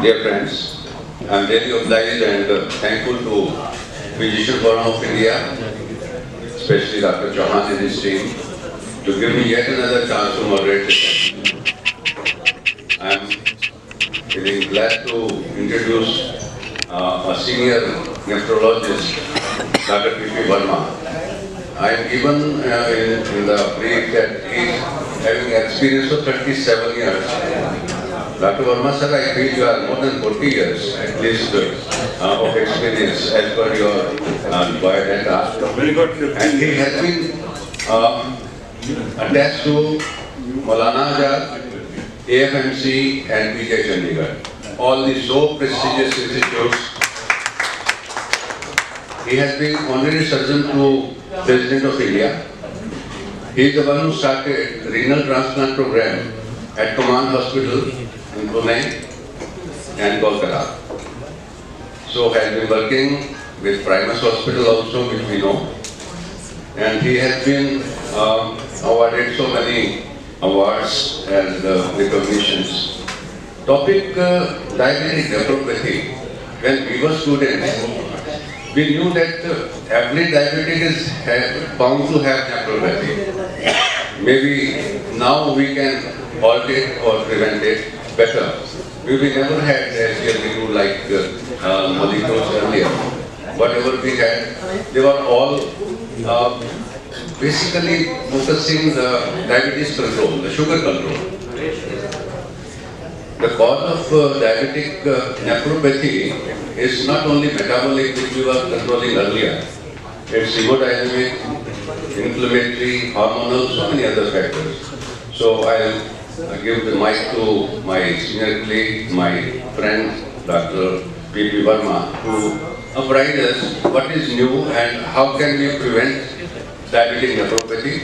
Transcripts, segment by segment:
Dear friends, I am really obliged and thankful to Physician Forum of India, especially Dr. Chauhan and his team, to give me yet another chance to moderate this session. I am feeling glad to introduce a senior nephrologist, Dr. PP Verma. I am given in the brief that he is having experience of 37 years. Dr. Verma sir, I feel you are more than 40 years at least of experience as per your biodata. Very good. And he has been attached to Maulana Azad, AFMC and P K Sachdeva. All these so prestigious institutes. He has been honorary surgeon to President of India. He is the one who started renal transplant program at Command Hospital in Pune and Kolkata. So has been working with Primus Hospital also, which we know. And he has been awarded so many awards and recognitions. Topic diabetic nephropathy. When we were students, we knew that every diabetic is bound to have nephropathy. Maybe now we can halt it or prevent it better. We never had SGLT2 like molecules earlier. Whatever we had, they were all basically focusing the diabetes control, the sugar control. The cause of diabetic nephropathy is not only metabolic, which we were controlling earlier. It's hemodynamic, inflammatory, hormonal, so many other factors. So I'll give the mic to my senior colleague, my friend, Dr. PP Verma, to apprise us what is new and how can we prevent diabetic nephropathy.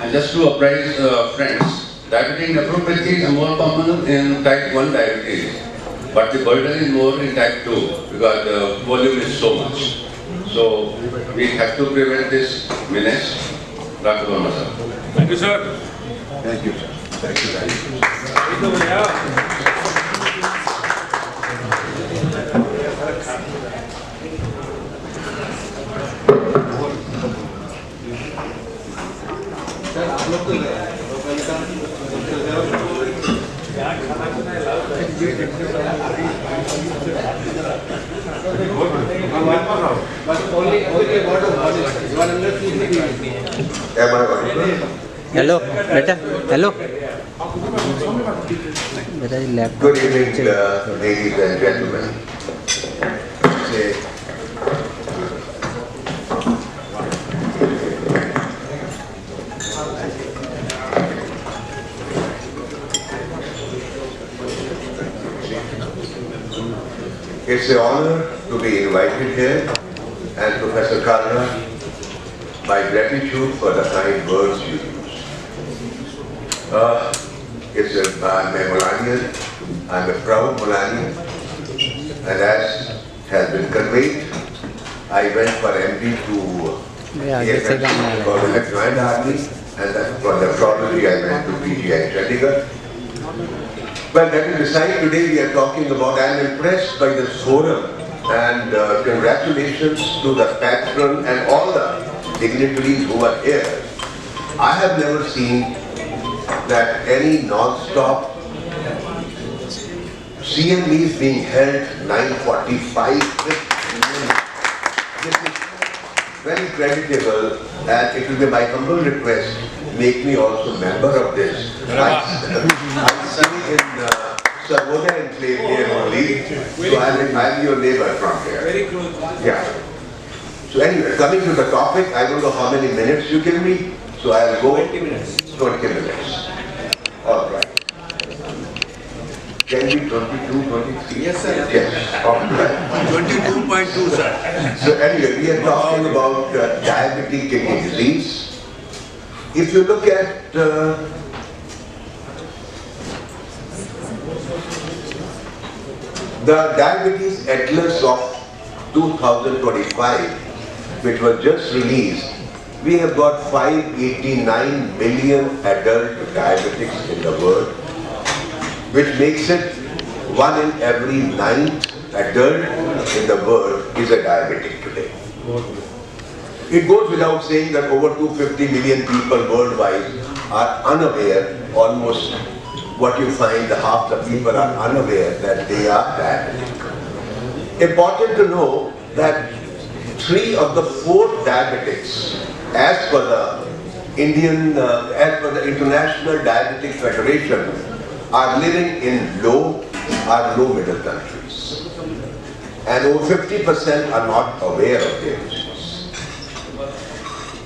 And just to apprise friends, diabetic nephropathy is more common in type 1 diabetes, but the burden is more in type 2 because the volume is so much. So we have to prevent this menace. Dr. Verma sir. Thank you, sir. Thank you, sir. Thank you very much. Hello, beta. Hello. Good evening, ladies and gentlemen. It's an honor to be invited here, and Professor Kalra, my gratitude for the kind words you use. I'm a Molanian, I'm a proud Molanian, and as has been conveyed, I went for MD to AFMC for the Joint Army, and then for nephrology I went to P K Sachdeva. Well, that is beside. Today we are talking about, I am impressed by this forum, and congratulations to the patron and all the dignitaries who are here. I have never seen that any non-stop CMEs being held 9:45. This is very creditable, and it will be my humble request, make me also member of this. I see in Sarvoda enclave here only, so I'm your neighbor from here. Very close. Yeah. So anyway, coming to the topic, I don't know how many minutes you give me, so I'll go 20 minutes. 20 minutes. All right. Can be 22, 23? Yes, sir. Yes. All right. 22.2, sir. So anyway, we are talking about diabetic kidney disease. If you look at the Diabetes Atlas of 2025, which was just released, we have got 589 million adult diabetics in the world, which makes it 1 in every 9th adult in the world is a diabetic today. It goes without saying that over 250 million people worldwide are unaware, almost what you find, half the people are unaware that they are diabetic. Important to know that 3 of the 4 diabetics, as per the International Diabetic Federation, are living in low or low middle countries. And over 50% are not aware of their disease.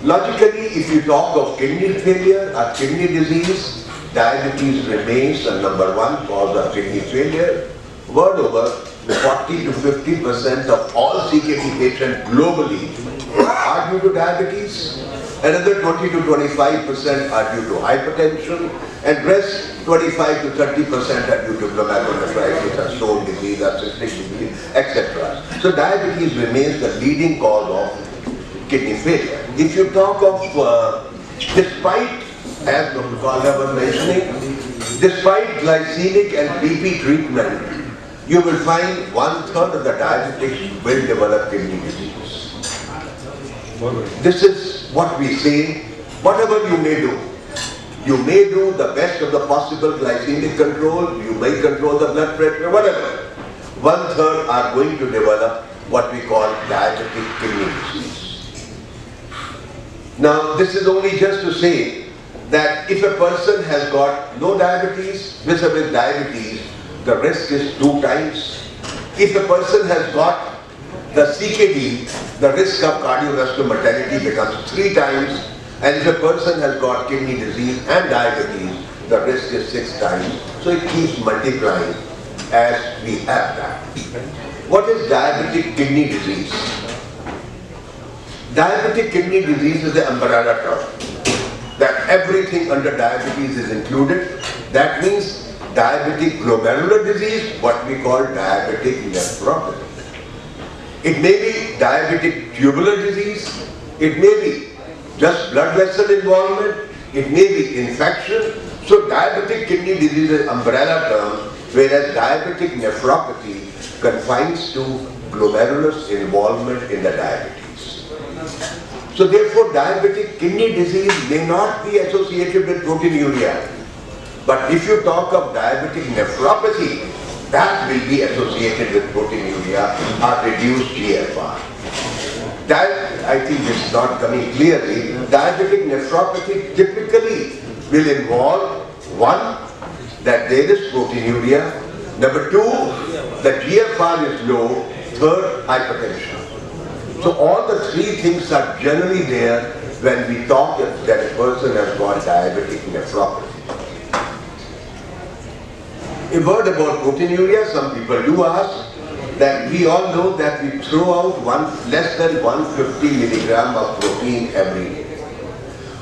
Logically, if you talk of kidney failure or kidney disease, diabetes remains the #1 cause of kidney failure. World over, 40 to 50% of all CKD patients globally are due to diabetes. Another 20 to 25% are due to hypertension, and rest 25 to 30% are due to glomerulonephritis, or stone disease, or cystic disease, etc. So diabetes remains the leading cause of kidney failure. If you talk of, despite, as Dr. Kalra was mentioning, despite glycemic and BP treatment, you will find 1/3 of the diabetics will develop kidney disease. This is what we say, whatever you may do. You may do the best of the possible glycemic control, you may control the blood pressure, whatever. 1/3 are going to develop what we call diabetic kidney disease. Now, this is only just to say that if a person has got no diabetes, vis-a-vis diabetes, the risk is 2 times. If a person has got the CKD, the risk of cardiovascular mortality becomes 3 times. And if a person has got kidney disease and diabetes, the risk is 6 times. So it keeps multiplying as we have that. What is diabetic kidney disease? Diabetic kidney disease is the umbrella term. That everything under diabetes is included. That means diabetic glomerular disease, what we call diabetic nephropathy. It may be diabetic tubular disease, it may be just blood vessel involvement, it may be infection. So diabetic kidney disease is an umbrella term, whereas diabetic nephropathy confines to glomerular involvement in the diabetes. So therefore diabetic kidney disease may not be associated with proteinuria. But if you talk of diabetic nephropathy, that will be associated with proteinuria or reduced GFR. That, I think this is not coming clearly. Diabetic nephropathy typically will involve 1, that there is proteinuria. Number 2, the GFR is low. 3rd, hypertension. So all the 3 things are generally there when we talk that a person has got diabetic nephropathy. A word about proteinuria, some people do ask that we all know that we throw out less than 150 milligram of protein every day.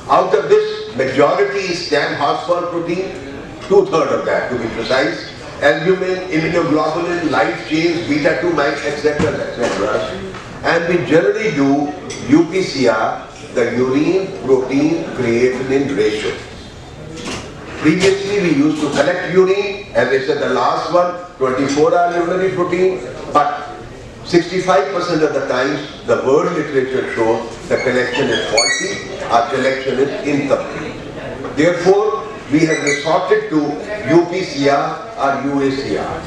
Out of this, majority is 10 horsepower protein, 2/3 of that to be precise, albumin, immunoglobulin, light chains, beta-2, etc., etc. And we generally do UPCR, the urine protein creatinine ratio. Previously we used to collect urine, as I said the last one, 24-hour urinary protein, but 65% of the times the world literature shows the collection is faulty, our collection is incomplete. Therefore, we have resorted to UPCR or UACR.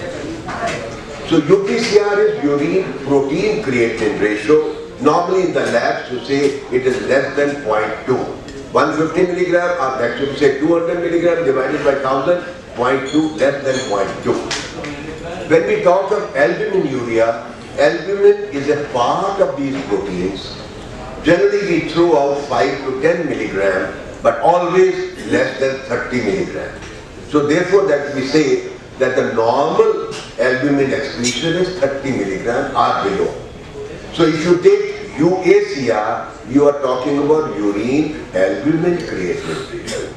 So UPCR is urine protein creatinine ratio. Normally in the labs you say it is less than 0.2. 150 milligram, or that should say 200 milligram divided by 1000, 0.2, less than 0.2. When we talk of albuminuria, albumin is a part of these proteins. Generally we throw out 5 to 10 milligram, but always less than 30 milligram. So therefore that we say that the normal albumin excretion is 30 milligram or below. So if you take UACR, you are talking about urine albumin creatinine ratio.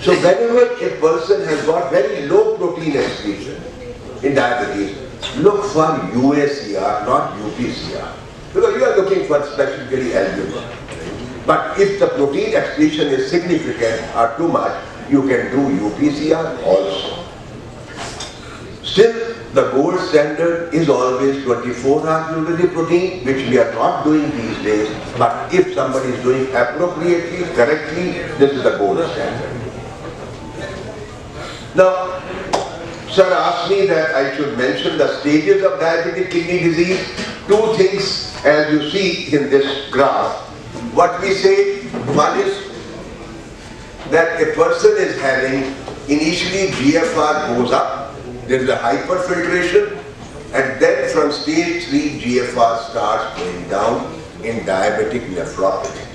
So whenever a person has got very low protein excretion in diabetes, look for UACR, not UPCR. Because you are looking for specifically albumin. But if the protein excretion is significant or too much, you can do UPCR also. Still, the gold standard is always 24-hour fluidity protein, which we are not doing these days. But if somebody is doing appropriately, correctly, this is the gold standard. Now, sir asked me that I should mention the stages of diabetic kidney disease. Two things as you see in this graph. What we say, one is that a person is having, initially GFR goes up, there is a hyperfiltration, and then from stage 3 GFR starts going down in diabetic nephropathy.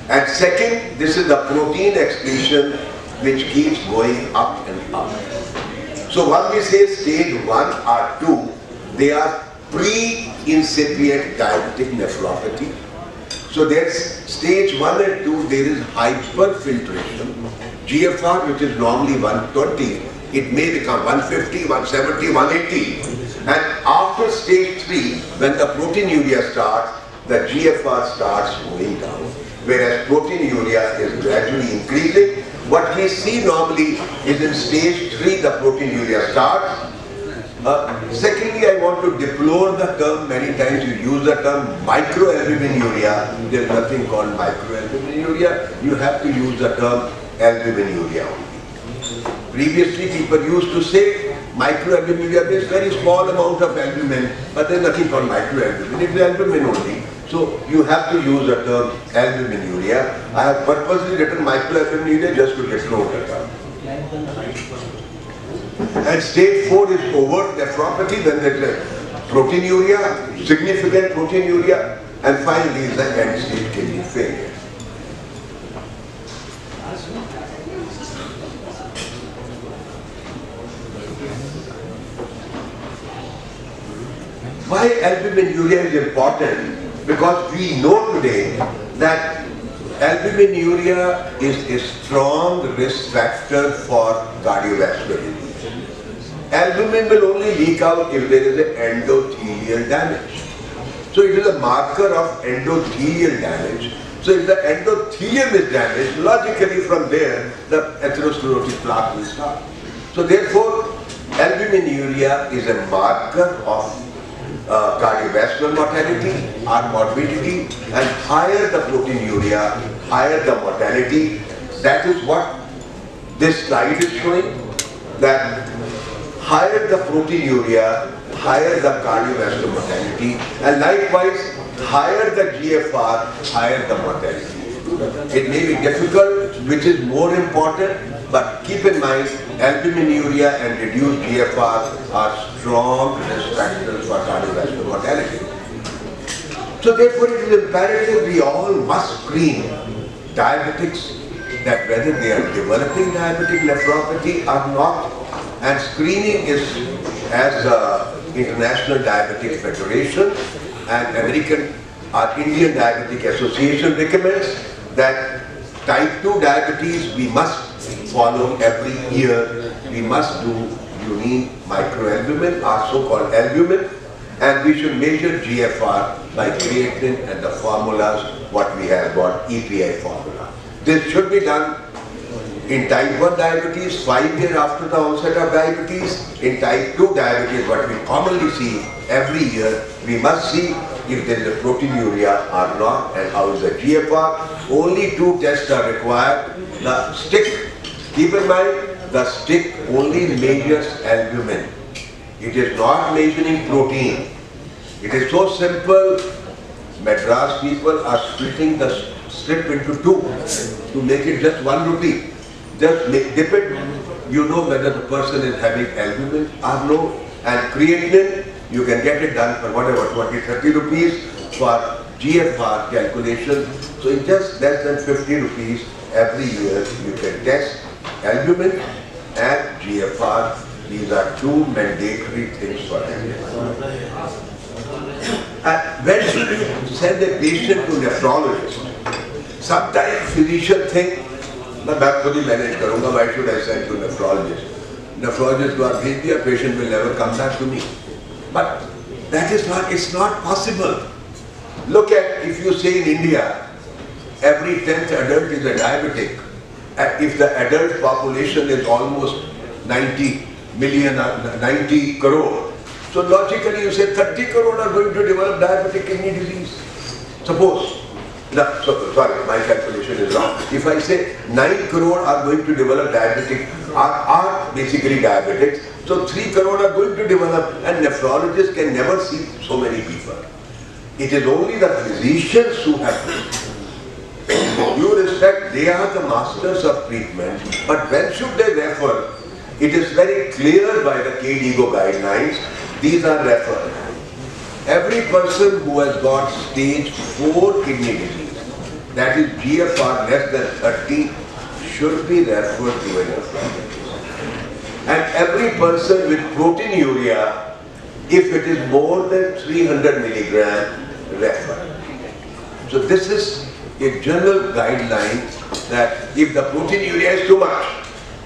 And second, this is the protein excretion which keeps going up and up. So when we say stage 1 or 2, they are pre-incipient diabetic nephropathy. So there's stage 1 and 2, there is hyperfiltration. GFR, which is normally 120, it may become 150, 170, 180. And after stage 3, when the proteinuria starts, the GFR starts going down. Whereas proteinuria is gradually increasing. What we see normally is in stage 3, the proteinuria starts. Secondly, I want to deplore the term, many times you use the term microalbuminuria. There is nothing called microalbuminuria. You have to use the term albuminuria only. Previously, people used to say microalbuminuria is very small amount of albumin, but there is nothing called microalbumin. It is albumin only. So you have to use the term albuminuria. I have purposely written microalbuminuria just to deplore the term. And stage 4 is overt nephropathy, then there is a proteinuria, significant proteinuria, and finally is the end-stage kidney failure. Why albuminuria is important? Because we know today that albuminuria is a strong risk factor for cardiovascular disease. Albumin will only leak out if there is an endothelial damage. So it is a marker of endothelial damage. So if the endothelium is damaged, logically from there the atherosclerotic plaque will start. So therefore, albuminuria is a marker of cardiovascular mortality or morbidity, and higher the proteinuria, higher the mortality. That is what this slide is showing, that higher the proteinuria, higher the cardiovascular mortality, and likewise, higher the GFR, higher the mortality. It may be difficult, which is more important, but keep in mind, albuminuria and reduced GFR are strong risk factors for cardiovascular mortality. So therefore, it is imperative we all must screen diabetics, that whether they are developing diabetic nephropathy or not. And screening is, as the International Diabetic Federation and American or Indian Diabetic Association recommends, that type 2 diabetes we must follow every year. We must do urine microalbumin or so-called albumin, and we should measure GFR by creatinine and the formulas what we have got, EPI formula. This should be done in type 1 diabetes 5 years after the onset of diabetes. In type 2 diabetes, what we commonly see every year, we must see if there is a proteinuria or not and how is the GFR. Only 2 tests are required. The stick, keep in mind, the stick only measures albumin. It is not measuring protein. It is so simple. Madras people are splitting the strip into 2 to make it just 1 rupee. Just dip it, you know whether the person is having albumin or no. And creatinine, you can get it done for whatever, 20-30 rupees for GFR calculation. So in just less than 50 rupees every year, you can test albumin and GFR. These are 2 mandatory things for everyone. And when should you send a patient to nephrologist? Sometimes physicians think, मैं खुद ही manage करूँगा, why should I send to nephrologist? Nephrologist को आप भेज दिया, patient will never come back to me. But that is not, it's not possible. Look at, if you say in India, every 10th adult is a diabetic. And if the adult population is almost 90, million or 90 crore. So logically you say 30 crore are going to develop diabetic kidney disease. Suppose, no, sorry, my calculation is wrong. If I say 9 crore are going to develop diabetic, are basically diabetics, so 3 crore are going to develop, and nephrologists can never see so many people. It is only the physicians who have to. With due respect, they are the masters of treatment, but when should they refer? It is very clear by the KDIGO guidelines, these are referred. Every person who has got stage 4 kidney disease, that is GFR less than 30, should be referred to a nephrologist. And every person with proteinuria, if it is more than 300 milligram, refer. So this is a general guideline that if the proteinuria is too much,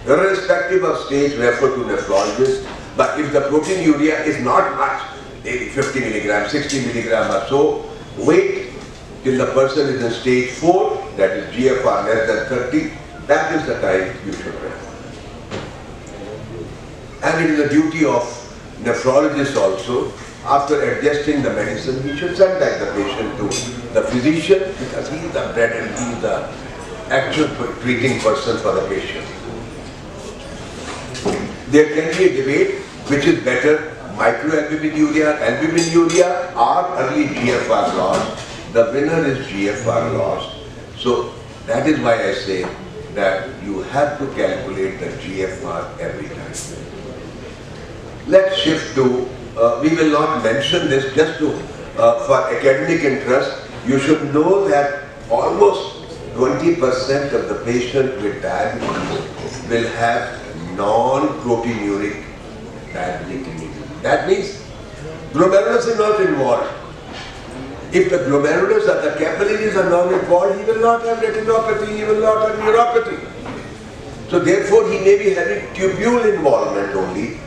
irrespective of stage, refer to nephrologist. But if the proteinuria is not much, maybe 50 milligram, 60 milligram or so, wait till the person is in stage 4, that is GFR less than 30, that is the time you should refer. And it is the duty of nephrologist also, after adjusting the medicine, he should send back the patient to the physician, because he is the bread and he is the actual treating person for the patient. There can be a debate which is better, microalbuminuria, albuminuria, or early GFR loss. The winner is GFR loss. So that is why I say that you have to calculate the GFR every time. Let's shift to, we will not mention this just to, for academic interest. You should know that almost 20% of the patient with diabetes will have non-proteinuric diabetic kidney disease. That means glomerulus is not involved. If the glomerulus or the capillaries are not involved, he will not have retinopathy, he will not have neuropathy. So therefore he may be having tubule involvement only,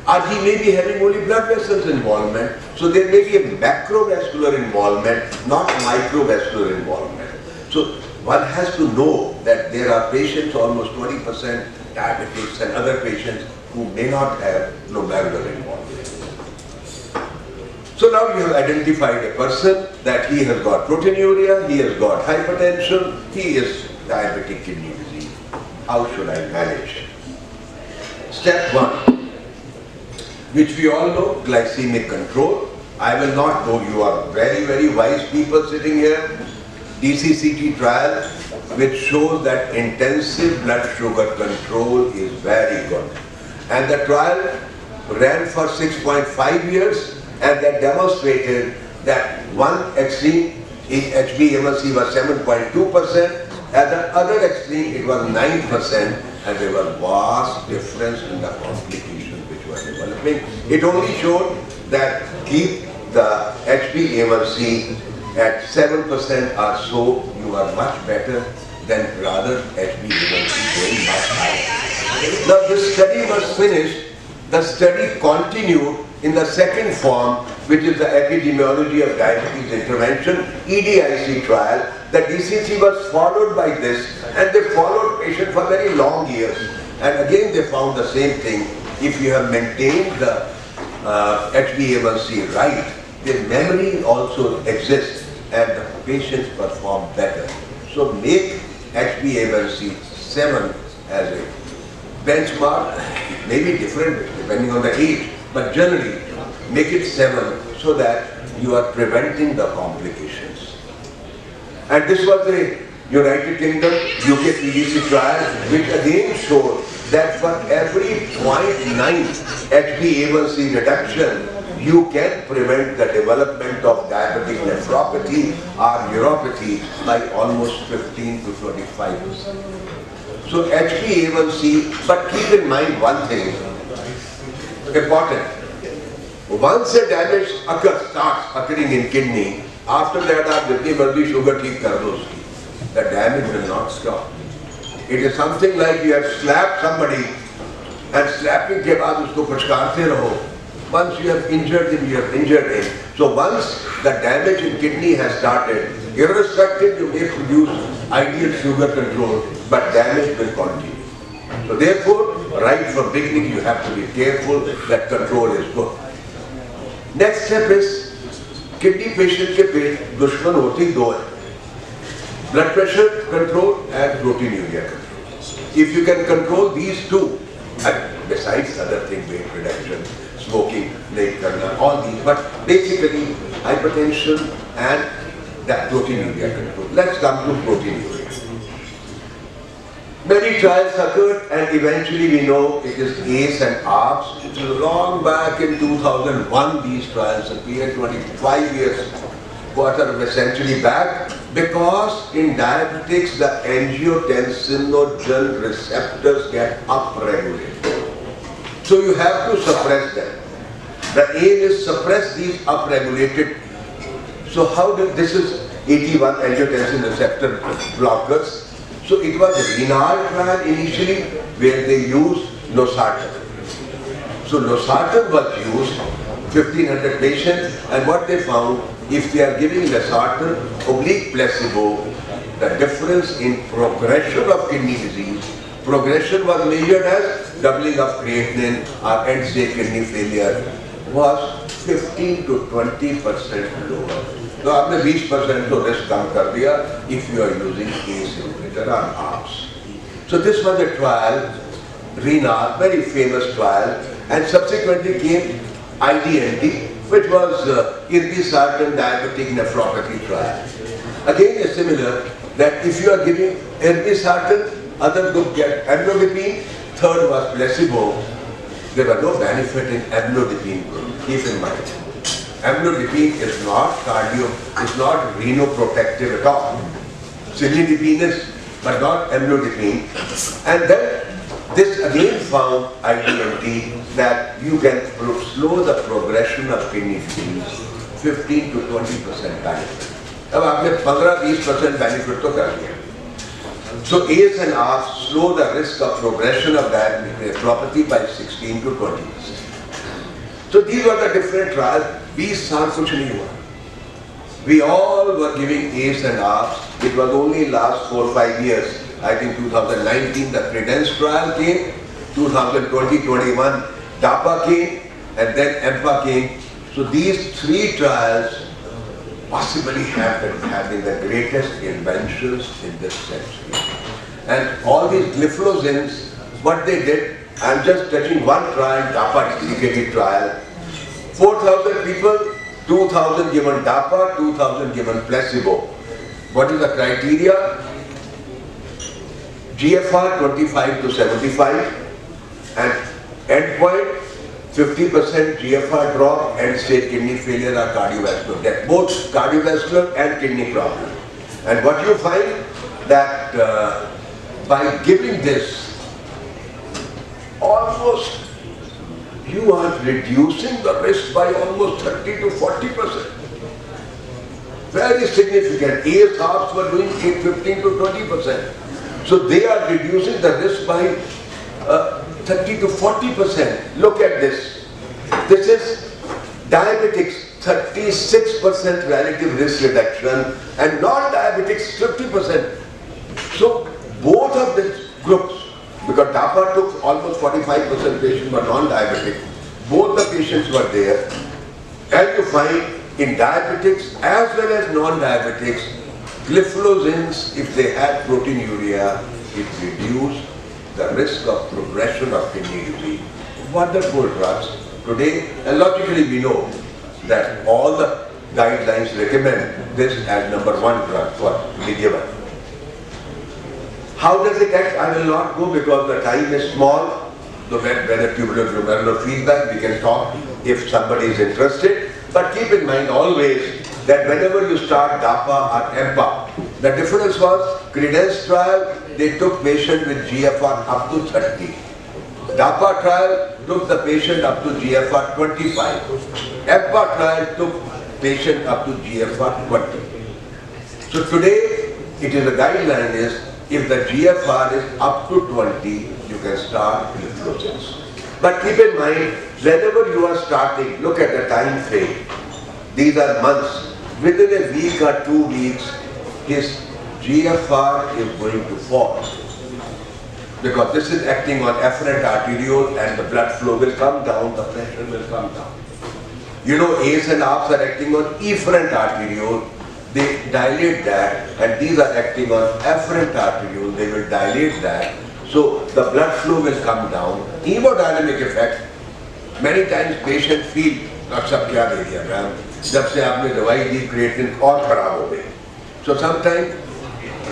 or he may be having only blood vessels involvement. So there may be a macrovascular involvement, not microvascular involvement. So one has to know that there are patients, almost 20% diabetics and other patients who may not have glomerular involvement. So now you have identified a person that he has got proteinuria, he has got hypertension, he is diabetic kidney disease. How should I manage? Step 1, which we all know, glycemic control. I will not go, you are very, very wise people sitting here. DCCT trial, which shows that intensive blood sugar control is very good. And the trial ran for 6.5 years, and that demonstrated that one extreme in HbA1c was 7.2%, at the other extreme it was 9%, and there was vast difference in the complications which were developing. It only showed that keep the HbA1c at 7% or so, you are much better than rather HbA1c going much higher. Now this study was finished, the study continued in the second form, which is the epidemiology of diabetes intervention, EDIC trial. The DCC was followed by this, and they followed patients for very long years. And again they found the same thing. If you have maintained the HbA1c right, the memory also exists and the patients perform better. So make HbA1c 7 as a benchmark. It may be different depending on the age, but generally make it 7 so that you are preventing the complications. And this was the United Kingdom UK PDC trial, which again showed that for every 0.9 HbA1c reduction, you can prevent the development of diabetic nephropathy or neuropathy by almost 15 to 25%. So HbA1c, but keep in mind one thing, important. Once a damage starts occurring in kidney, after that aap jitni marzi sugar theek kar do uski, the damage will not stop. It is something like you have slapped somebody and slapping ke baad usko puchkarte raho. Once you have injured him, you have injured him. So once the damage in kidney has started, irrespective you may produce ideal sugar control, but damage will continue. So therefore, right from beginning you have to be careful that control is good. Next step is kidney patient के पेट दुश्मन होती दो है, blood pressure control and proteinuria control. If you can control these two, and besides other things, weight reduction, smoking, nahi karna, all these, but basically hypertension and that proteinuria control. Let's come to proteinuria. Many trials occurred and eventually we know it is ACE and ARBs. It was long back in 2001 these trials appeared, 25 years, quarter of a century back, because in diabetics the angiotensinogen receptors get upregulated. So you have to suppress them. The aim is suppress these upregulated. So how did this is 81 angiotensin receptor blockers. So it was a renal trial initially where they used losartan. So losartan was used, 1500 patients, and what they found, if they are giving losartan oblique placebo, the difference in progression of kidney disease, progression was measured as doubling of creatinine or end-stage kidney failure, was 15 to 20% lower. So आपने 20% तो risk कम कर दिया if you are using ACE inhibitor or ARBs. So this was a trial, renal, very famous trial, and subsequently came IDND, which was irbesartan diabetic nephropathy trial. Again, is similar that if you are giving irbesartan, other group get amlodipine, third was placebo. There was no benefit in amlodipine group. Keep in mind, amlodipine is not is not renoprotective at all. Cilnidipine is, but not amlodipine. And then this again found IDND that you can slow the progression of kidney disease 15 to 20% benefit. अब आपने 15-20% benefit तो कर लिया. So ACE and ARBs slow the risk of progression of diabetic nephropathy by 16 to 20%. So these were the different trials. 20 साल कुछ नहीं हुआ. We all were giving ACE and ARBs. It was only last 4-5 years. I think 2019 the Credence trial came, 2020-21 DAPA came, and then EMPA came. So these three trials possibly have been the greatest inventions in this century. And all these gliflozins, what they did, I'm just touching one trial, DAPA CKD trial. 4,000 people, 2,000 given DAPA, 2,000 given placebo. What is the criteria? GFR 25 to 75 and endpoint 50% GFR drop, end-stage kidney failure or cardiovascular death, both cardiovascular and kidney problem. And what you find that by giving this, almost you are reducing the risk by almost 30 to 40%. Very significant. ACE ARBs were doing 15 to 20%. So they are reducing the risk by 30 to 40%. Look at this. This is diabetics, 36% relative risk reduction, and non-diabetics, 50%. So both of these groups, because DAPA took almost 45% patients were non-diabetic, both the patients were there, and you find in diabetics as well as non-diabetics, gliflozins, if they had proteinuria, it reduced the risk of progression of kidney disease. Wonderful drugs. Today, and logically we know that all the guidelines recommend this as number one drug for medieval. How does it act? I will not go because the time is small. So whether tubular feedback, we can talk if somebody is interested. But keep in mind always that whenever you start DAPA or EMPA, the difference was Credence trial, they took patient with GFR up to 30. DAPA trial took the patient up to GFR 25. EMPA trial took patient up to GFR 20. So today, it is a guideline is, if the GFR is up to 20, you can start gliflozins. But keep in mind, whenever you are starting, look at the time frame. These are months. Within a week or 2 weeks, his GFR is going to fall. because this is acting on afferent arteriole and the blood flow will come down, the pressure will come down. You know, A's and ARBs are acting on efferent arteriole, they dilate that, and these are acting on afferent arteriole, they will dilate that, so the blood flow will come down. Hemodynamic effect, many times patient feel, doctor साहब क्या दे दिया ma'am, जब से आपने दवाई दी creatinine और खराब हो गई. So sometimes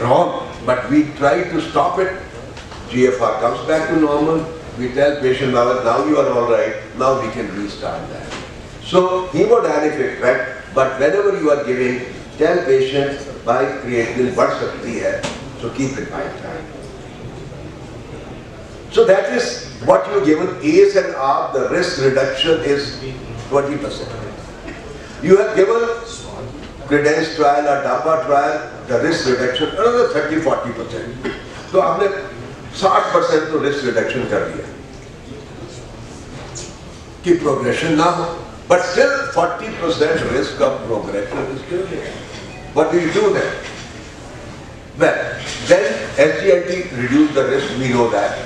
wrong, but we try to stop it. GFR comes back to normal. We tell patient, now you are all right. Now we can restart that. So hemodynamic effect, but whenever you are giving, tell patients by creatinine बढ़ सकती है. So keep in mind that. So that is what you given ACE and ARB. The risk reduction is 20%. You have given Credence trial or DAPA trial, the risk reduction another 30-40%. So आपने 60% तो risk reduction कर दिया कि progression ना हो, but still 40% risk of progression is still there. What do you do then? Well, then SGLT reduce the risk, we know that.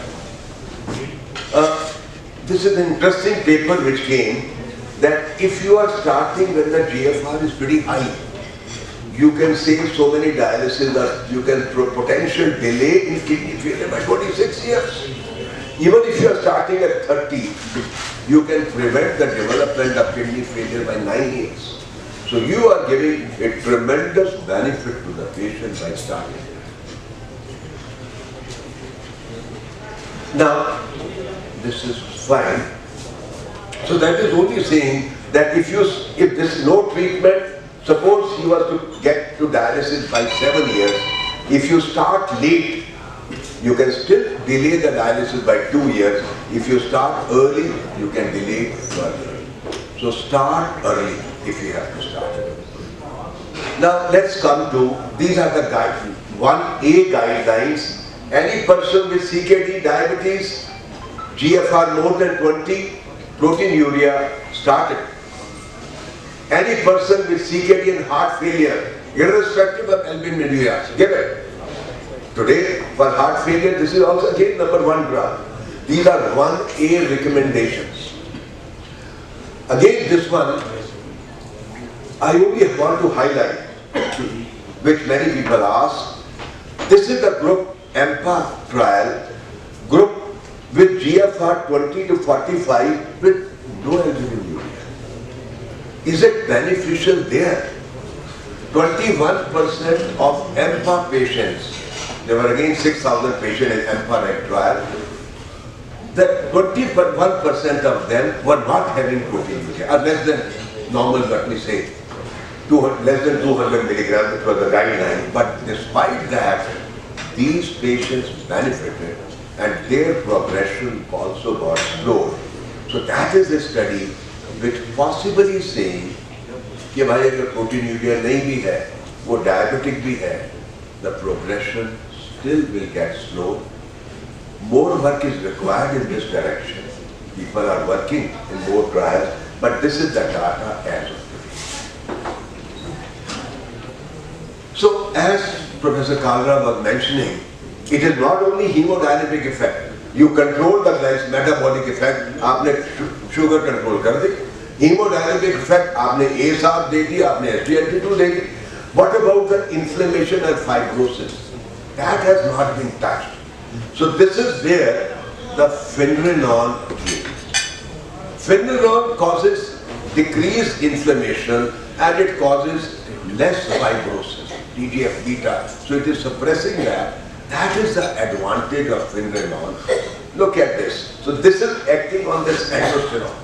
This is an interesting paper which came that if you are starting when the GFR is pretty high, you can save so many dialysis or you can potential delay in kidney failure by 26 years. Even if you are starting at 30, you can prevent the development of kidney failure by 9 years. So you are giving a tremendous benefit to the patient by starting. Now, this is fine. So that is only saying that if there is no treatment, suppose you are to get to dialysis by 7 years, if you start late, you can still delay the dialysis by 2 years. If you start early, you can delay further. So start early if you have to start early. Now let's come to, these are the guidelines. 1A guidelines. Any person with CKD, diabetes, GFR more than 20, proteinuria, start it. Any person with CKD and heart failure, irrespective of albuminuria, give it. Today, for heart failure, this is also again #1 drug. These are 1A recommendations. Again, this one, I only want to highlight, which many people ask. This is the group EMPA trial, group with GFR 20 to 45 with no albuminuria. Is it beneficial there? 21% of EMPA patients, there were again 6,000 patients in EMPA trial, that 21% of them were not having proteinuria, or less than normal, let me say, less than 200 milligrams, which was the guideline. But despite that, these patients benefited and their progression also got slowed. So that is a study which possibly saying कि भाई अगर proteinuria नहीं भी है, वो diabetic भी है, the progression still will get slowed. More work is required in this direction. People are working in more trials, but this is the data as of today. So as Professor Kalra was mentioning, it is not only hemodynamic effect. You control the metabolic effect. आपने sugar control कर दी. Hemodynamic effect, आपने ASAP दे दी, आपने SGLT2 they the. What about the inflammation and fibrosis? That has not been touched. So this is where the finerenone plays. Finerenone causes decreased inflammation and it causes less fibrosis, TGF-beta. So it is suppressing that. That is the advantage of finerenone. Look at this. So this is acting on this aldosterone.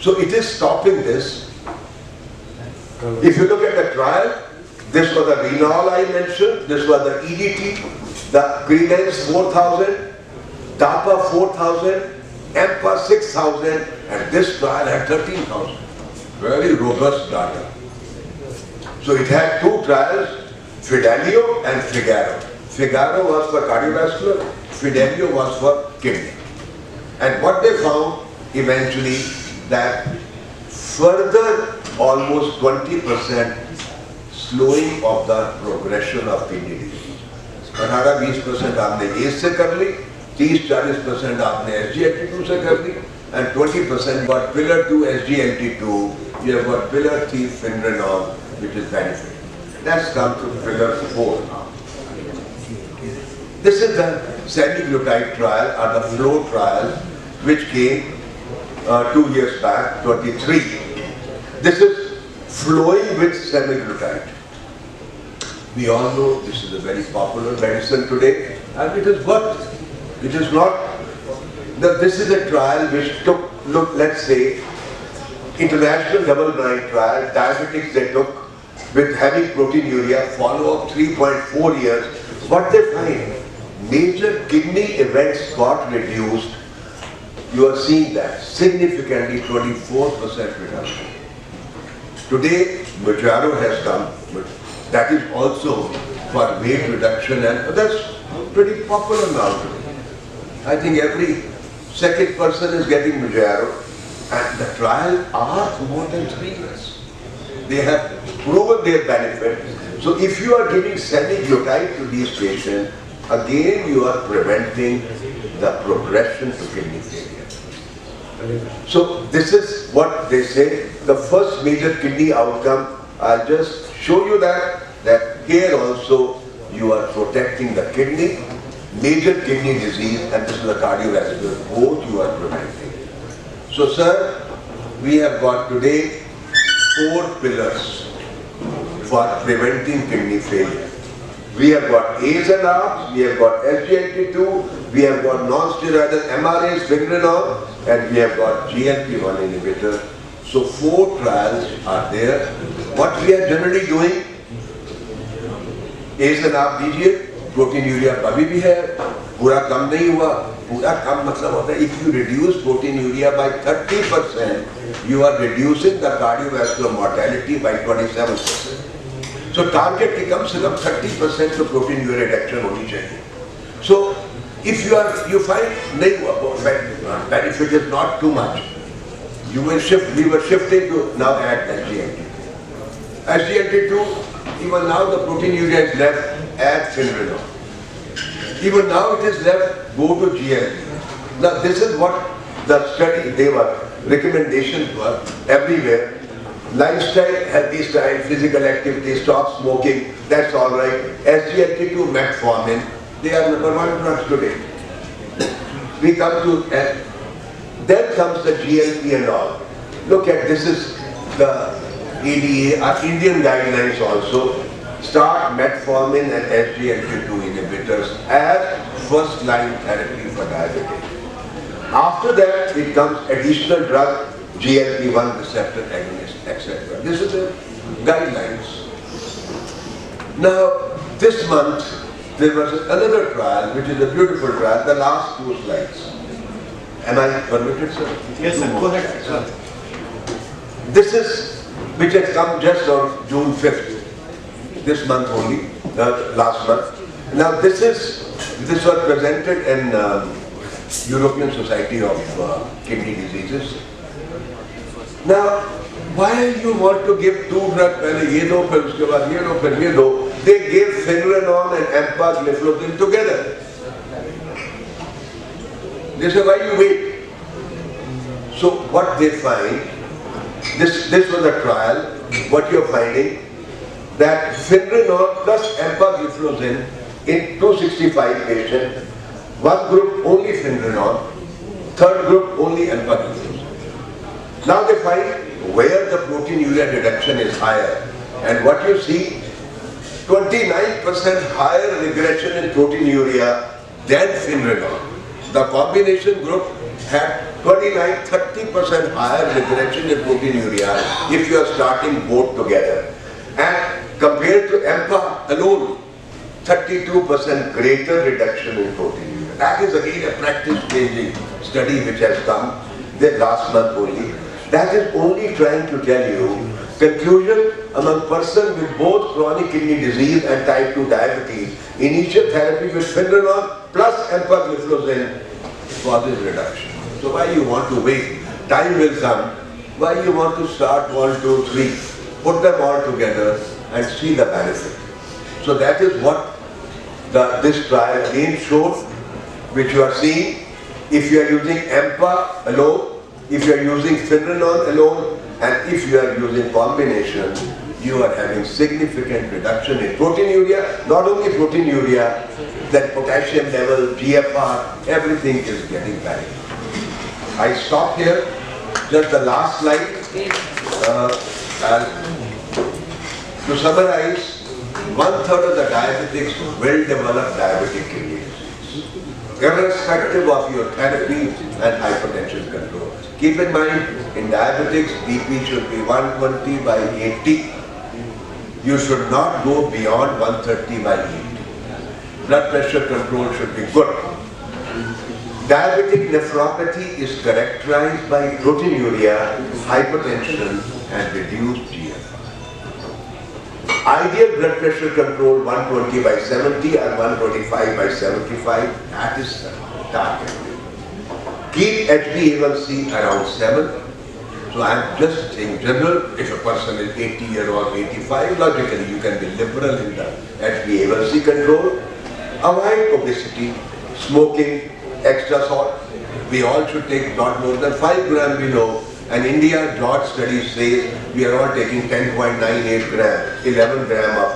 So it is stopping this. If you look at the trial, this was the renal I mentioned, this was the EDT, the Credence 4,000, DAPA 4,000, EMPA 6,000, and this trial had 13,000. Very robust data. So it had two trials, Fidelio and Figaro. Figaro was for cardiovascular, Fidelio was for kidney. And what they found eventually, that further almost 20% slowing of the progression of kidney disease. 18-20% आपने as से कर ली, 30-40% आपने SGLT2 से कर ली, and 20% got pillar 2 SGLT2, you have got pillar 3 Finrenol, which is benefit. Let's come to pillar 4 now. This is the semaglutide trial or the flow trial which came 2 years back, 23. This is flowing with semaglutide. We all know this is a very popular medicine today, and it is what? It is not. This is a trial which took, let's say, international double-blind trial, diabetics they took with heavy proteinuria, follow-up 3.4 years. What they find? Major kidney events got reduced. You are seeing that significantly, 24% reduction. Today, Moderator has come, but that is also for weight reduction, and that's pretty popular now today. I think every second person is getting Moderator, and the trial are more than 3 years. They have proven their benefit. So if you are giving semaglutide to these patients, again you are preventing the progression to kidney failure. So this is what they say, the first major kidney outcome. I'll just show you that here also you are protecting the kidney, major kidney disease, and this is the cardiovascular, both you are preventing. So sir, we have got today 4 pillars for preventing kidney failure. We have got A's and R's, we have got SGLT2, we have got non-steroidal MRAs, Finrenol, and we have got GLP-1 inhibitor. So 4 trials are there. What we are generally doing, A's and R's दीजिए, proteinuria कभी भी है, पूरा कम नहीं हुआ, पूरा कम मतलब होता है, if you reduce proteinuria by 30%, you are reducing the cardiovascular mortality by 27%. So target की कम से कम 30% तो proteinuria reduction होनी चाहिए. So if you find नहीं हुआ, benefit is not too much, we were shifting to now add SGLT2. SGLT2, even now the proteinuria is left, add Finrenol. Even now it is left, go to GLP. Now this is what the study, they were, recommendations were everywhere. Lifestyle, healthy style, physical activity, stop smoking, that's all right. SGLT2, metformin, they are number 1 drugs today. We come to, then comes the GLP and all. Look at, this is the ADA, our Indian guidelines also. Start metformin and SGLT2 inhibitors as first line therapy for diabetes. After that, it comes additional drug, GLP-1 receptor agonist, etc. This is the guidelines. Now, this month, there was another trial, which is a beautiful trial, the last 2 slides. Am I permitted, sir? Yes, sir. Go ahead, sir. This is, which has come just on June 5th, this month only, last month. Now, this was presented in European Society of Kidney Diseases. Now, why you want to give 2 drugs, पहले ये दो, फिर उसके बाद ये दो, फिर ये दो? They gave Finrenol and empagliflozin together. They say, why you wait? So what they find, this was a trial, what you are finding, that Finrenol plus empagliflozin in 265 patients, 1 group only Finrenol, 3rd group only empagliflozin. Now they find where the proteinuria reduction is higher, and what you see, 29% higher regression in proteinuria than Finrenol. The combination group had 29-30% higher regression in proteinuria if you are starting both together. And compared to EMPA alone, 32% greater reduction in proteinuria. That is again a practice-changing study which has come the last month only. That is only trying to tell you, conclusion among persons with both chronic kidney disease and type 2 diabetes, initial therapy with Finrenol plus empagliflozin causes reduction. So why you want to wait? Time will come. Why you want to start 1, 2, 3, put them all together and see the benefit. So that is what this trial again showed, which you are seeing, if you are using EMPA alone, if you are using Finerenone alone, and if you are using combination, you are having significant reduction in proteinuria. Not only proteinuria, that potassium level, GFR, everything is getting better. I stop here. Just the last slide. To summarize, 1/3 of the diabetics will develop diabetic kidney disease, irrespective of your therapy and hypertension control. Keep in mind, in diabetics, BP should be 120/80. You should not go beyond 130/80. Blood pressure control should be good. Diabetic nephropathy is characterized by proteinuria, hypertension, and reduced GFR. Ideal blood pressure control 120/70 or 125/75, that is the target. Keep HbA1c around 7. So I am just saying general, if a person is 80 years old, 85, logically you can be liberal in the HbA1c control. Avoid obesity, smoking, extra salt. We all should take not more than 5 grams, we know. And India, George studies says we are all taking 10.98 grams, 11 grams of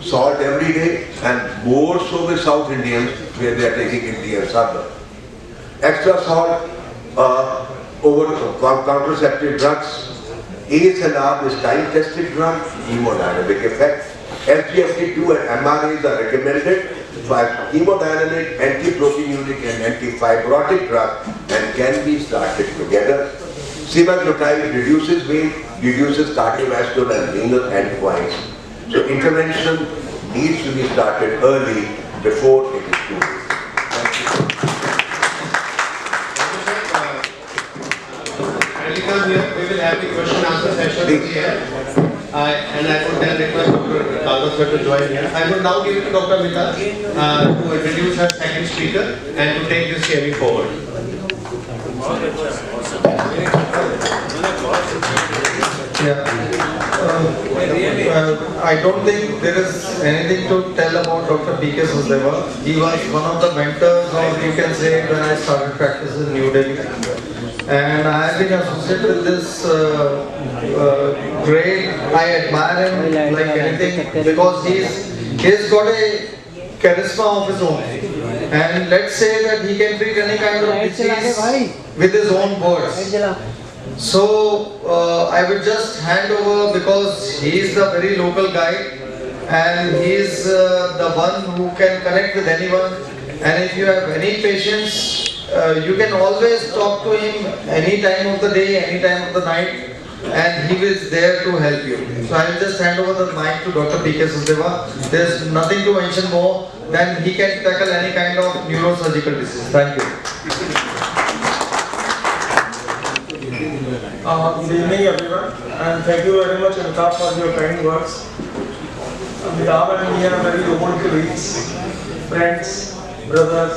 salt every day, and more so with South Indians where they are taking Indian sugar. Extra salt, over contraceptive drugs. ACE and ARB is time-tested drug, hemodynamic effect. SGLT2 and MRAs are recommended for hemodynamic, anti-proteinuric and anti-fibrotic drug and can be started together. Semaglutide reduces weight, reduces cardiovascular and renal endpoints. So intervention needs to be started early before it is too late. We will have the question answer session here. And I would then request Dr. Kalra to join here. I would now give it to Dr. Mita to introduce her second speaker and to take this hearing forward. I don't think there is anything to tell about Dr. P K Sachdeva. He was one of the mentors, or you can say, when I started practice in New Delhi. And I have been associated with this great. I admire him like anything because he's got a charisma of his own. And let's say that he can treat any kind of disease with his own words. So I will just hand over because he is the very local guy and he is the one who can connect with anyone. And if you have any patients, you can always talk to him any time of the day, any time of the night, and he is there to help you. So I will just hand over the mic to Dr. P K Sachdeva. There is nothing to mention more than he can tackle any kind of neurosurgical disease. Thank you. Good evening everyone, and thank you very much Amitabh for your kind words. Amitabh and me are very old colleagues, friends, brothers.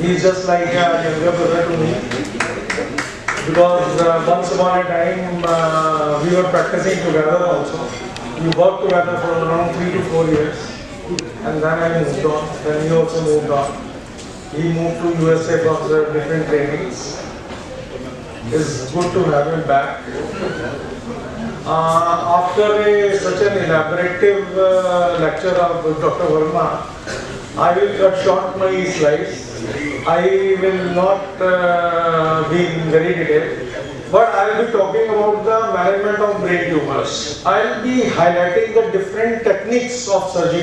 He is just like a younger brother to me. Because once upon a time we were practicing together also. We worked together for around 3 to 4 years. And then I moved on. Then he also moved on. He moved to USA for different trainings. It's good to have him back. After such an elaborative lecture of Dr. Verma, I will cut short my slides. I will not be very detailed, but I will be talking about the management of brain tumors. I will be highlighting the different techniques of surgery.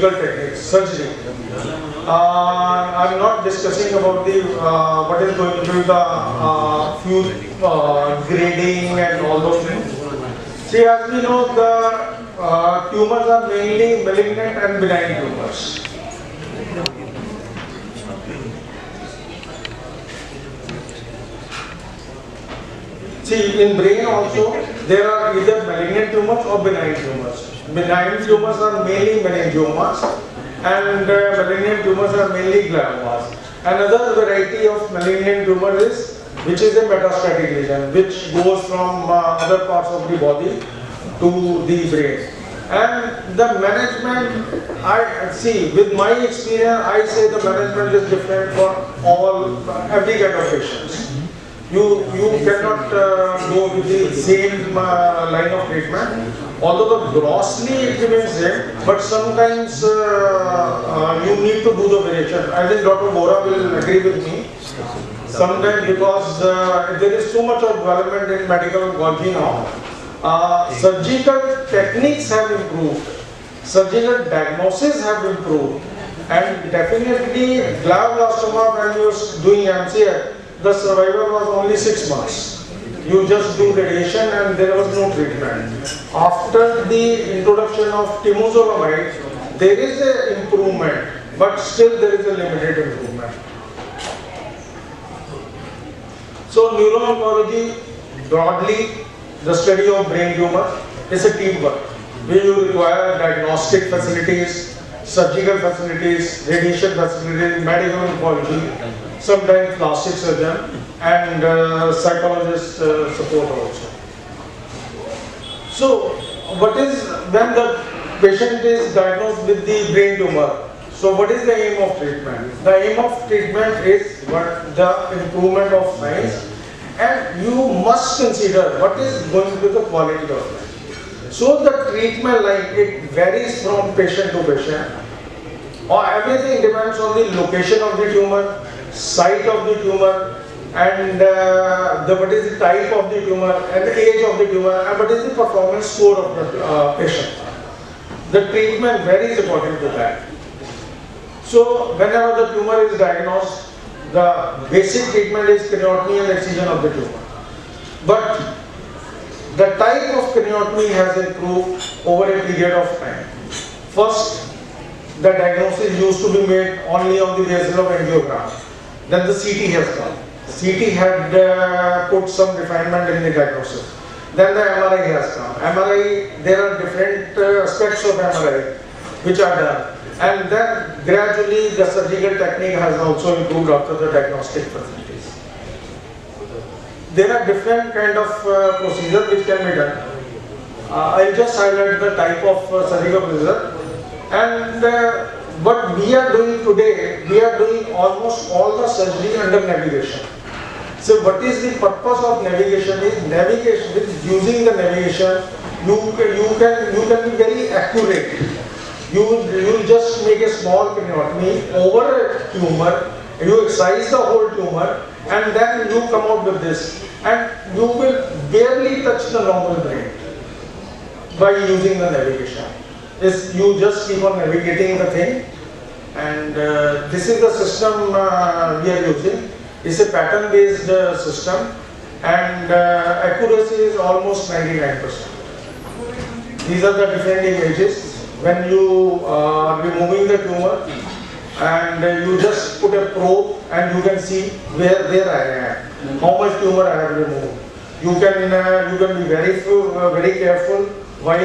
I am not discussing about the what is going to be the few grading and all those things. See, as we know, the tumors are mainly malignant and benign tumors. See, in brain also, there are either malignant tumors or benign tumors. Benign tumors are mainly meningiomas and malignant tumors are mainly gliomas. Another variety of malignant tumor is, which is a metastatic lesion, which goes from other parts of the body to the brain. And And the management, I see, with my experience, I say the management is different for every kind of patients. You cannot go with the same line of treatment. Although the grossly it remains same, but sometimes you need to do the variation. I think Dr. Bora will agree with me. Sometimes because there is too much of development in medical oncology now. Surgical techniques have improved, surgical diagnosis have improved, and definitely glioblastoma, when you were doing MCF, the survival was only 6 months. You just do radiation and there was no treatment. After the introduction of temozolomide, there is an improvement, but still there is a limited improvement. So neuro-oncology, broadly, the study of brain tumor is a teamwork. Where you require diagnostic facilities, surgical facilities, radiation facilities, medical oncology, sometimes plastic surgeon, and psychologist support also. So, what is when the patient is diagnosed with the brain tumor? So, what is the aim of treatment? The aim of treatment is the improvement of science, and you must consider what is going to be the quality of life. So, the treatment line, it varies from patient to patient, or everything depends on the location of the tumor, site of the tumor, and what is the type of the tumor, and the age of the tumor, and what is the performance score of the patient. The treatment varies according to that. So, whenever the tumor is diagnosed, the basic treatment is craniotomy and excision of the tumor. But the type of craniotomy has improved over a period of time. First, the diagnosis used to be made only on the basis of angiogram. Then the CT has come. CT had put some refinement in the diagnosis. Then the MRI has come. MRI, there are different aspects of MRI which are done. And then gradually the surgical technique has also improved after the diagnostic facilities. There are different kind of procedures which can be done. I'll just highlight the type of surgical procedure. And what we are doing today, we are doing almost all the surgery under navigation. So what is the purpose of navigation? Is navigation, with using the navigation, you can be very accurate. You will just make a small craniotomy over a tumor, you excise the whole tumor, and then you come out with this, and you will barely touch the normal brain by using the navigation. You just keep on navigating the thing, and this is the system we are using. It's a pattern based system, and accuracy is almost 99%. These are the different images. When you are removing the tumor, and you just put a probe and you can see where I am, how much tumor I have removed. You can be very careful while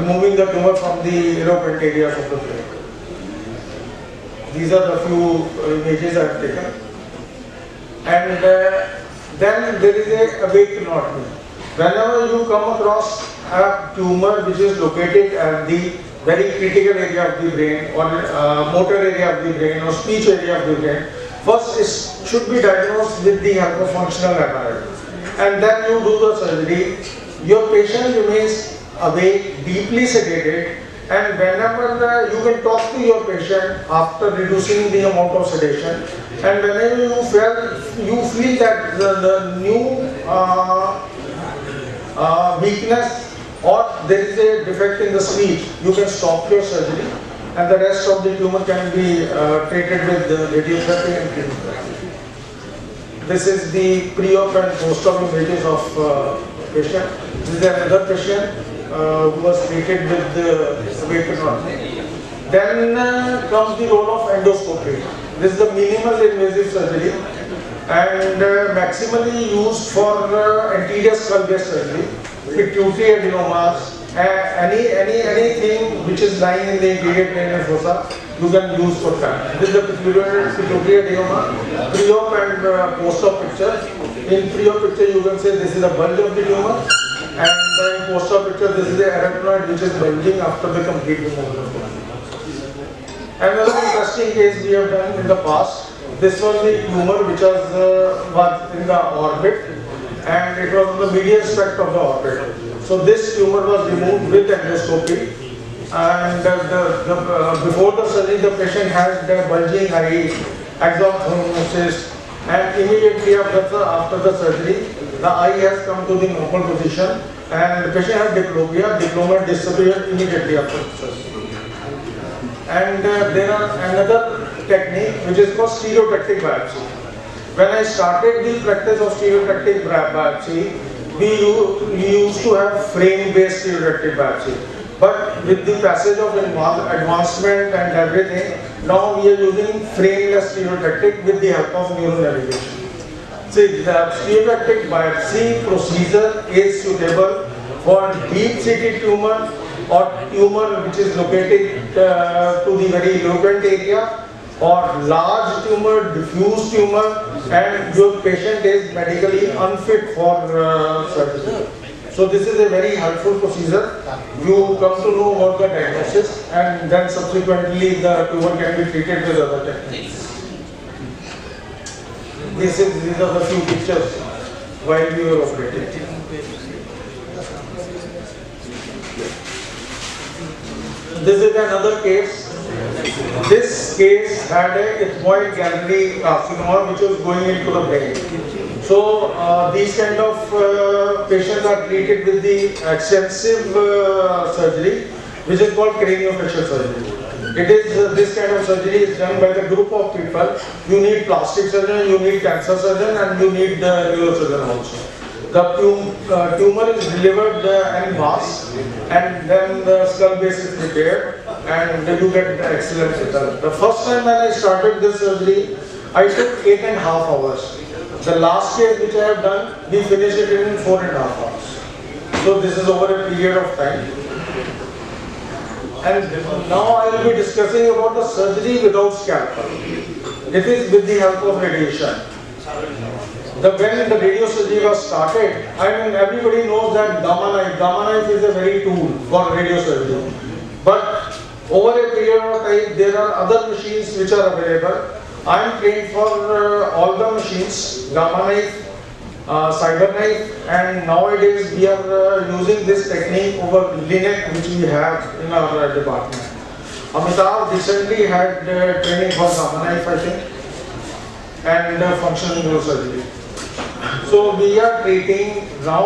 removing the tumor from the irrelevant areas of the brain. These are the few images I have taken. And then there is a awake craniotomy. Whenever you come across a tumor which is located at the very critical area of the brain, or motor area of the brain, or speech area of the brain, first it should be diagnosed with the hypofunctional MRI. And then you do the surgery. Your patient remains awake, deeply sedated, and whenever you can talk to your patient after reducing the amount of sedation, and whenever you feel that the new weakness or there is a defect in the speech, you can stop your surgery, and the rest of the tumor can be treated with radiotherapy and chemotherapy. This is the pre-op and post-op images of patient. This is another patient who was treated with awake craniotomy. Then comes the role of endoscopy. This is the minimal invasive surgery, and maximally used for anterior skull base surgery, pituitary adenomas, anything which is lying in the inferior cranial fossa, you can use for that. This is the pituitary adenoma, pre-op and post-op picture. In pre-op picture, you can say this is a bulge of the tumor, and in post-op picture, this is the arachnoid which is bulging after the complete removal of the tumor. Another interesting case we have done in the past. This was the tumor which was in the orbit, and it was on the medial spect of the orbit. So this tumor was removed with endoscopy, and before the surgery the patient had bulging eye, exophthalmosis, and immediately after the surgery the eye has come to the normal position and the patient had diplopia. Diploma disappeared immediately after the surgery. And there are another technique which is called stereotactic biopsy. When I started the practice of stereotactic biopsy, we used to have frame-based stereotactic biopsy. But with the passage of advancement and everything, now we are using frameless stereotactic with the help of neuronavigation. See, the stereotactic biopsy procedure is suitable for deep-seated tumor or tumor which is located to the very eloquent area, or large tumor, diffuse tumor, and your patient is medically unfit for surgery. So this is a very helpful procedure. You come to know about the diagnosis, and then subsequently the tumor can be treated with other techniques. These are the few pictures while we were operating. This is another case. This case had a ethmoid gallery carcinoma which was going into the brain. So these kind of patients are treated with the extensive surgery which is called craniofacial surgery. It is this kind of surgery is done by the group of people. You need plastic surgeon, you need cancer surgeon, and you need the neurosurgeon also. The tumor is delivered en masse, and then the skull base is prepared, and you get excellent result. The first time when I started this surgery, I took 8.5 hours. The last case which I have done, we finished it in 4.5 hours. So this is over a period of time. And now I will be discussing about the surgery without scalpel. It is with the help of radiation. When the radiosurgery was started, I mean everybody knows that gamma knife is a very tool for radiosurgery. But over a period of time, there are other machines which are available. I am trained for all the machines, gamma knife, cyber knife, and nowadays we are using this technique over linac which we have in our department. Amitabh recently had training for gamma knife, I think, and functional neurosurgery. So we are treating the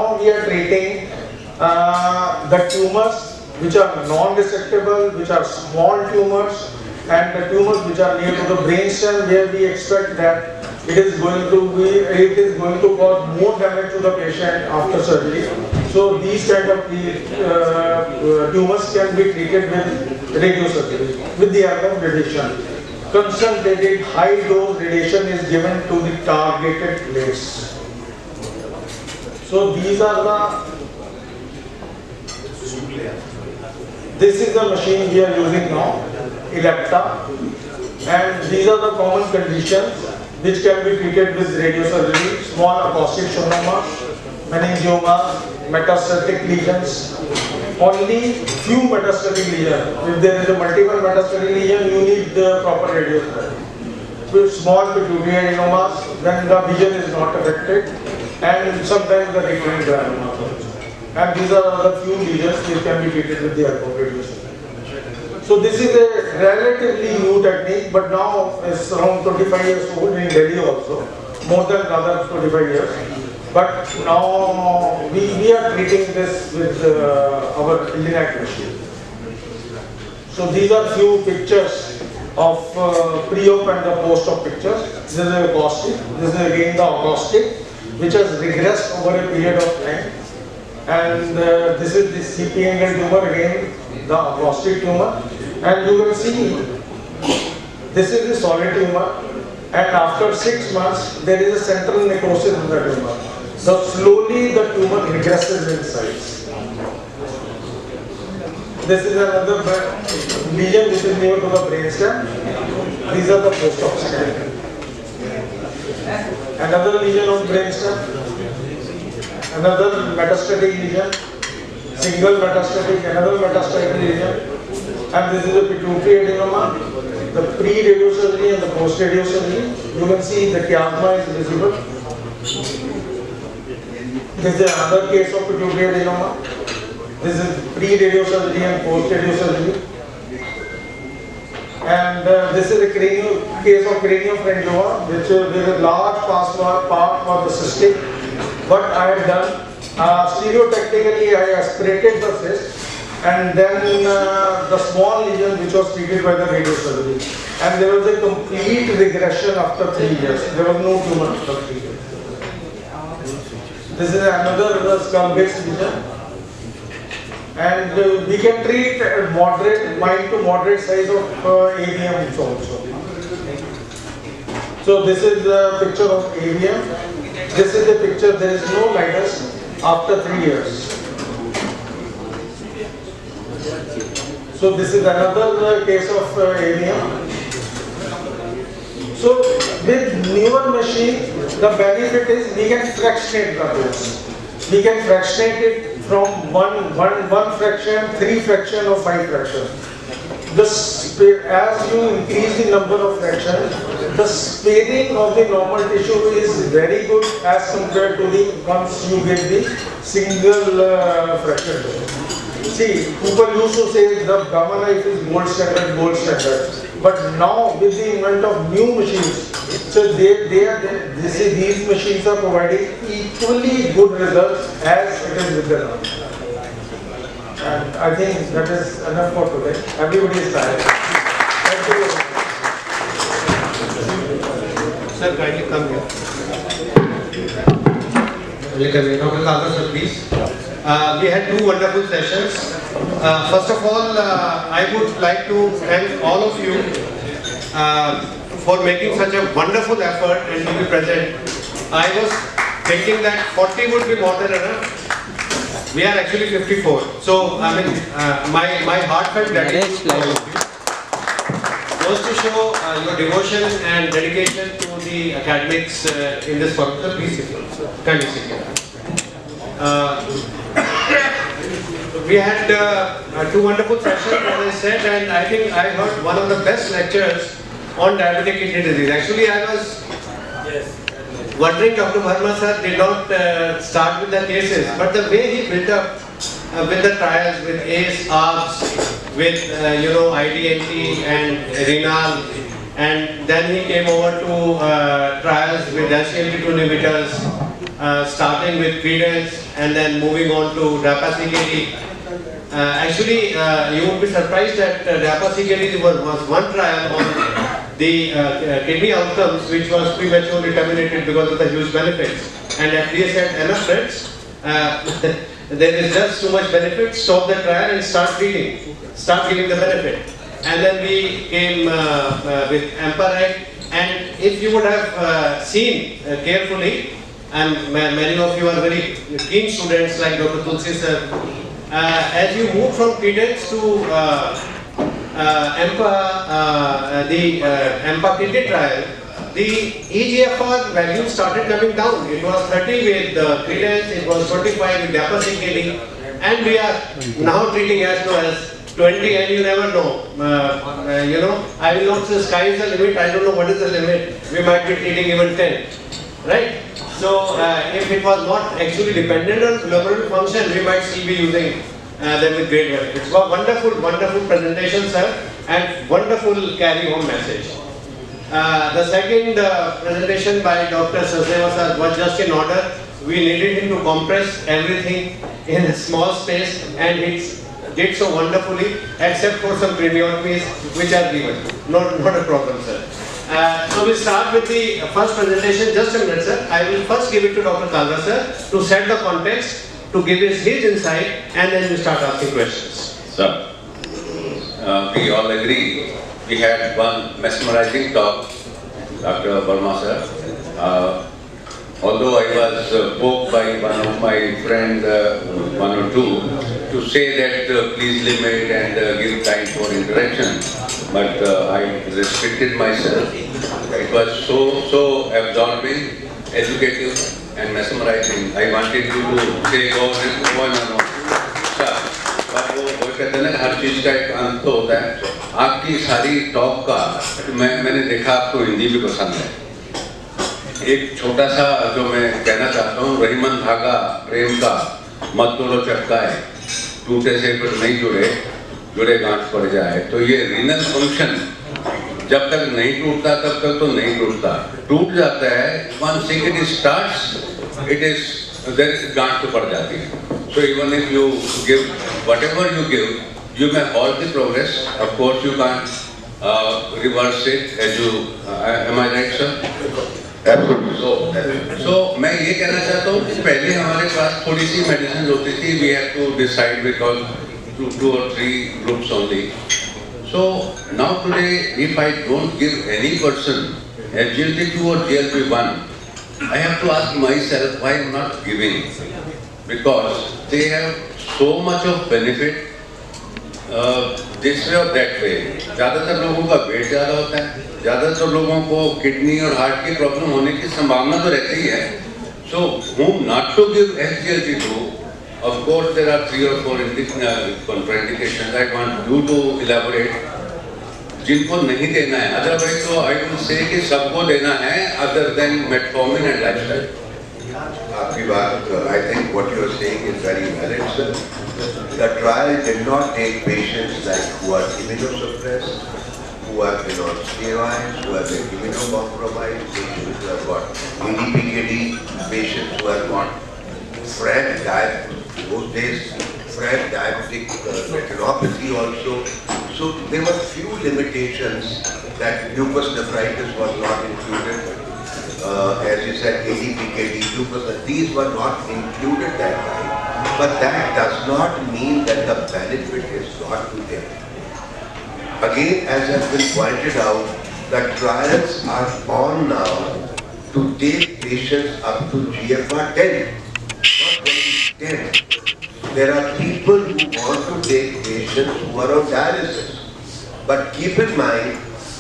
tumors which are non-resectable, which are small tumors, and the tumors which are near to the brainstem, where we expect that it is going to cause more damage to the patient after surgery. So these kind of tumors can be treated with radiosurgery with the help of radiation. Concentrated high dose radiation is given to the targeted place. So these are this is the machine we are using now, Electa, and these are the common conditions which can be treated with radiosurgery: small acoustic sonoma, meningioma, metastatic lesions. Only few metastatic lesions. If there is a multiple metastatic lesion, you need the proper radiotherapy. With small pituitary adenomas, then the vision is not affected, and sometimes the recurrent gliomas also. And these are the few lesions which can be treated with the help of radiation. So this is a relatively new technique, but now it's around 25 years old in Delhi also, more than another 25 years. But now we are treating this with our linac machine. So these are few pictures of pre-op and the post-op pictures. This is a acoustic. This is again the acoustic, which has regressed over a period of time. And this is the CP angle tumor, again the acoustic tumor. And you will see this is the solid tumor, and after 6 months there is a central necrosis in the tumor. So slowly the tumor regresses in size. This is another lesion which is near to the brainstem. These are the post-op scan. Another lesion of brainstem. Another metastatic lesion. Single metastatic, another metastatic lesion. And this is a pituitary adenoma. The pre-radiosurgery and the post-radiosurgery. You can see the chiasma is visible. This is another case of pituitary adenoma. This is pre-radiosurgery and post-radiosurgery. And this is a case of craniopharyngioma, which with a large part for the cystic. What I have done, stereotactically I aspirated the cyst, and then the small lesion which was treated by the radiosurgery. And there was a complete regression after 3 years. There was no tumor after 3 years. This is another skull-based lesion. And we can treat moderate, mild to moderate size of AVM also. So this is the picture of AVM. This is the picture, there is no nidus after 3 years. So this is another case of AVM. So with newer machine, the benefit is we can fractionate the dose. We can fractionate it from one fraction, 3 fraction or 5 fraction. As you increase the number of fractions, the sparing of the normal tissue is very good as compared to the once you get the single fraction. See, people used to say the gamma knife is gold standard. But now with the invent of new machines, so these machines are providing equally good results as it is with the now. And I think that is enough for today. Everybody is tired. Thank you. Sir, kindly come here. Dr. Kalra, sir, please. We had 2 wonderful sessions. First of all, I would like to thank all of you for making such a wonderful effort and to be present. I was thinking that 40 would be more than enough. We are actually 54. So, I mean, my heartfelt gratitude to all of you goes to show your devotion and dedication to the academics in this forum. So, please sit here. Kindly sit here. We had 2 wonderful sessions, as I said, and I think I heard one of the best lectures on diabetic kidney disease. Actually, I was wondering, Dr. Verma sir did not start with the cases, but the way he built up with the trials, with ACE, ARBs, with IDNT and renal, and then he came over to trials with SGLT2 inhibitors, starting with Credence and then moving on to DAPA-CKD. Actually, you would be surprised that DAPA-CKD was one trial on the kidney outcomes which was prematurely terminated because of the huge benefits. And FDA said, enough friends, there is just too much benefit, stop the trial and start giving the benefit. And then we came with Amparag, and if you would have seen carefully, and many of you are very keen students like Dr. Tulsi sir, as you move from Credence to EMPA kidney trial, the EGFR value started coming down. It was 30 with Credence, it was 25 with DAPA-CKD, and we are now treating as low as 20, and you never know. I will not say sky is the limit, I don't know what is the limit. We might be treating even 10, right? So, if it was not actually dependent on glomerular function, we might still be using them with great benefits. Well, wonderful presentation, sir, and wonderful carry-home message. The second presentation by Dr. Sachdeva sir was just in order. We needed him to compress everything in a small space, and he did so wonderfully, except for some craniotomies which are given. Not a problem, sir. So we start with the first presentation. Just a minute, sir. I will first give it to Dr. Kalra, sir, to set the context, to give his insight, and then we start asking questions. Sir, we all agree. We had one mesmerizing talk, Dr. Verma, sir. Although I was poked by one of my friend, one or two, to say that please limit and give time for interaction, but I restricted myself. It was so absorbing, educative and mesmerizing. I wanted you to say go on and on. पर वो कहते हैं ना हर चीज़ का एक अंत होता है. आपकी सारी टॉक का मैंने देखा आपको हिंदी भी पसंद है. एक छोटा सा जो मैं कहना चाहता हूँ, रहीमन धागा प्रेम का मत तोड़ो चक्का है, टूटे से फिर नहीं जुड़े गांठ पड़ जाए. तो ये रीनल फंक्शन जब तक नहीं टूटता तब तक तो नहीं टूटता. टूट जाता है once it starts, it is गांठ तो पड़ जाती है. So even if you give whatever you give, you may halt the progress. Of course you can't reverse it. As you am I right, sir? Absolutely. So मैं ये कहना चाहता हूँ कि पहले हमारे पास थोड़ी सी मेडिसिन होती थी. We have to decide because two or three groups only. So now today, if I don't give any person SGLT2 or GLP1, I have to ask myself why I am not giving. Because they have so much of benefit this way or that way. ज़्यादातर लोगों का wait ज़्यादा होता है, ज़्यादातर लोगों को kidney और हार्ट की प्रॉब्लम होने की संभावना तो रहती ही है. So whom not to give SGLT2? Of course there are 3 or 4 contraindications. I want you to elaborate. जिनको नहीं देना है, अदरवाइज तो I will say कि सबको देना है other than metformin and lifestyle. आपकी बात, I think what you are saying is very valid, sir. The trial did not take patients like who are immunosuppressed, who have been on steroids, who have been immunocompromised, patients who have got ADPKD, patients who have got diabetic retinopathy also. So there were few limitations that lupus nephritis was not included. As you said, ADPKD, lupus, these were not included that time. But that does not mean that the benefit is not to them. Again, as has been pointed out, the trials are on now to take patients up to GFR 10, not 10. There are people who want to take patients who are on dialysis. But keep in mind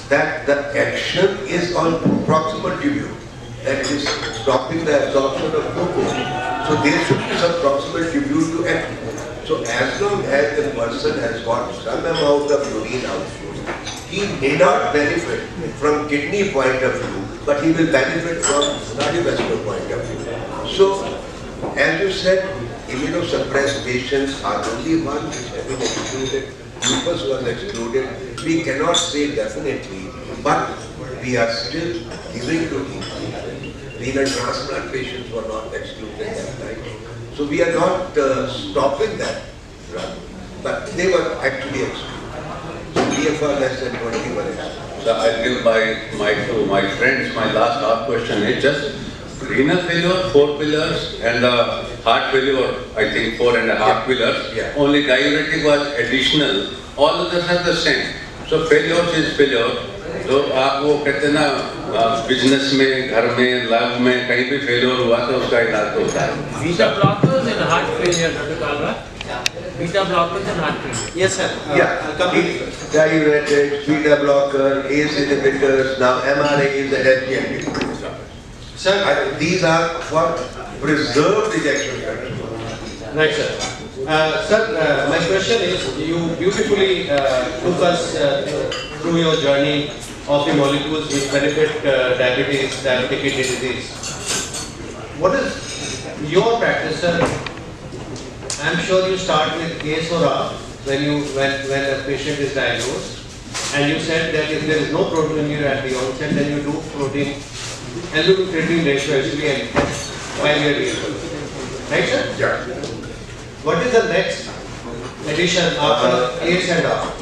that the action is on proximal tubule. That is stopping the absorption of glucose. So there should be some proximal tubule to act. So as long as the person has got some amount of urine outflow, he may not benefit from kidney point of view, but he will benefit from cardiovascular point of view. So, as you said, immunosuppressed patients are only one which have been excluded. Lupus was excluded. We cannot say definitely, but we are still giving to him. Renal transplant patients were not excluded that time. So we are not stopping that drug, but they were actually excluded. So BFR less than 20 were excluded. So I'll give my friends, my last half question is just renal failure, 4 pillars, and heart failure, I think 4.5 pillars. Yeah. Only diuretic was additional. All others are the same. So failure is failure. तो आप वो कहते हैं ना business में, घर में, lab में कहीं भी फेलियर हुआ तो उसका इलाज तो होता है. Beta blockers and heart failure, Dr. Kalra. Beta blockers and heart failure. Yes, sir. Diuretics, beta blocker, ACE inhibitors, now MRAs and SGLT2. Sir, These are for preserved ejection fraction. right, sir. Sir, my question is, you beautifully took us through your journey of the molecules which benefit diabetic kidney disease. What is your practice, sir? I'm sure you start with ACE or R when a patient is diagnosed, and you said that if there is no proteinuria at the onset, then you do protein creatine ratio actually 5-year interval. Right, sir? Yeah. What is the next addition after ACE and R?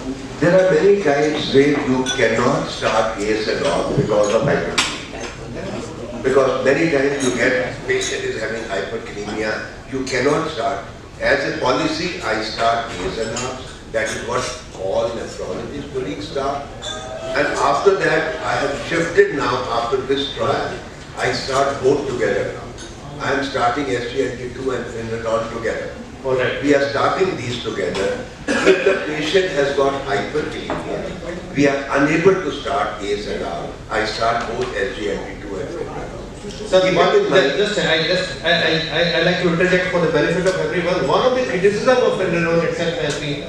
There are many times where you cannot start ACE and R because of hyperkalemia. Because many times you get patient is having hyperkalemia, you cannot start. As a policy, I start ACE and R. That is what all nephrologist colleagues start. And after that, I have shifted now after this trial. I start both together now. I am starting SGLT2 and Finretol together. All right. We are starting these together. If the patient has got hyperkalemia, we are unable to start ACE/ARB. I start both SGLT2 and Finretol. Sir, I like to interject for the benefit of everyone. One of the criticism of Finretol itself has been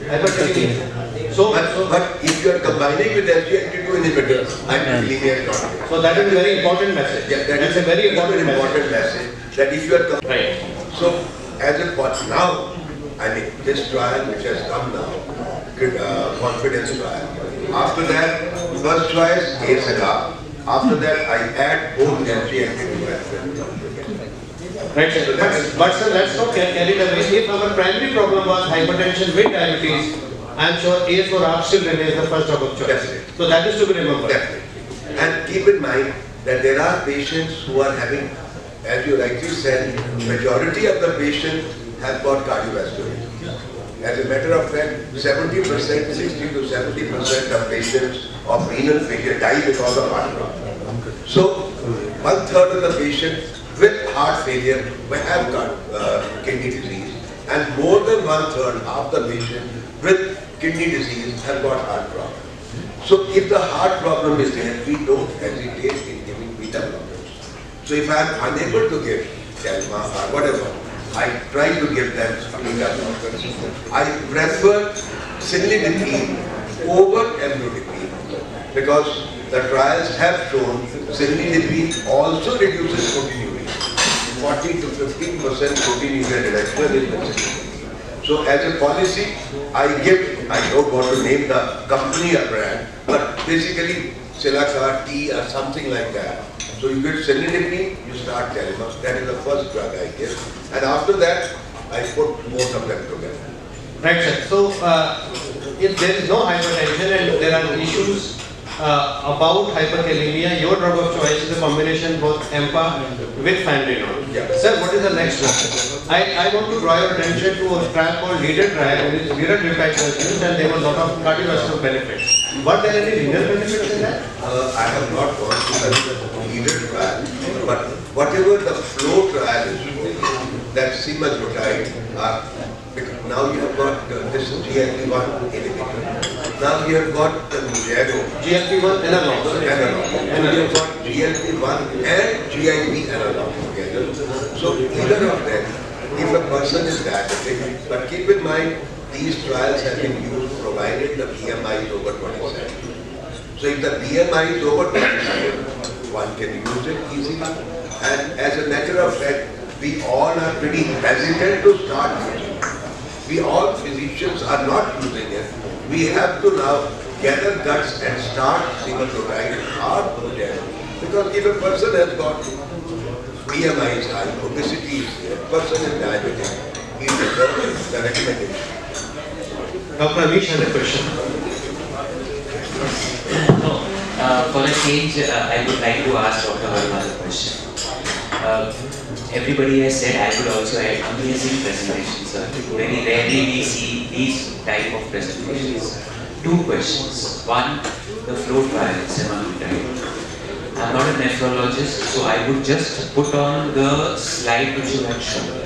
hyperkalemia. But if you are combining with SGLT2 inhibitors, hyperkalemia is not there. So that is a very important message. Yeah, That's a very important message. That if you are Right. so as a now, I mean this trial which has come now, confidence trial. After that, first choice ACE/ARB. After that, I add both SGLT2 and Finretol together. Right, sir. But sir, let's not carry it away. If our primary problem was hypertension with diabetes, I am sure ACE or ARB still remains the first drug of choice. Definitely. So that is to be remembered. Definitely. And keep in mind that there are patients who are having, as you rightly said, majority of the patients have got cardiovascular. As a matter of fact, 70%, 60 to 70% of patients of renal failure die because of heart problem. So, 1/3 of the patients with heart failure may have got kidney disease, and more than 1/3 of the patients with kidney disease have got heart problem. So, if the heart problem is there, we don't hesitate in giving beta blockers. So, if I am unable to give Calma or whatever, I try to give them beta blockers. I prefer cilnidipine over amlodipine because the trials have shown cilnidipine also reduces proteinuria. 40 to 15% proteinuria reduction is necessary. So as a policy, I don't want to name the company or brand, but basically Cilacar, tea or something like that. So you get cilnidipine, you start Calma. That is the first drug I give. And after that, I put both of them together. Right, sir. So if there is no hypertension and there are issues about hyperkalemia, your drug of choice is a combination both EMPA with Finretol. Yeah. Sir, what is the next drug? I want to draw your attention to a trial called Leader trial, which is liraglutide was used, and there was a lot of cardiovascular benefits. Were there any renal benefits in that? I have not gone through the Leader trial, but whatever the flow trial is showing, that semaglutide, now you have got this GLP-1 inhibitor. Now you have got the Moderator. GLP-1 analog. So you have got GLP-1 and GIP analog together. So either of them, if a person is diabetic, but keep in mind, these trials have been used provided the BMI is over 27. So if the BMI is over 27, one can use it easily. And as a matter of fact, we all are pretty hesitant to start using it. We all physicians are not using it. We have to now gather guts and start semaglutide or Moderator. Because if a person has got BMI is high, obesity is there, person is diabetic, he deserves the recommendation. Dr. Amish has a question. No, for a change, I would like to ask Dr. Verma a question. Everybody has said I would also add amazing presentations, sir. Very rarely we see these type of presentations. Two questions. One, the flow trial, semaglutide. I'm not a nephrologist, so I would just put on the slide which you had shown.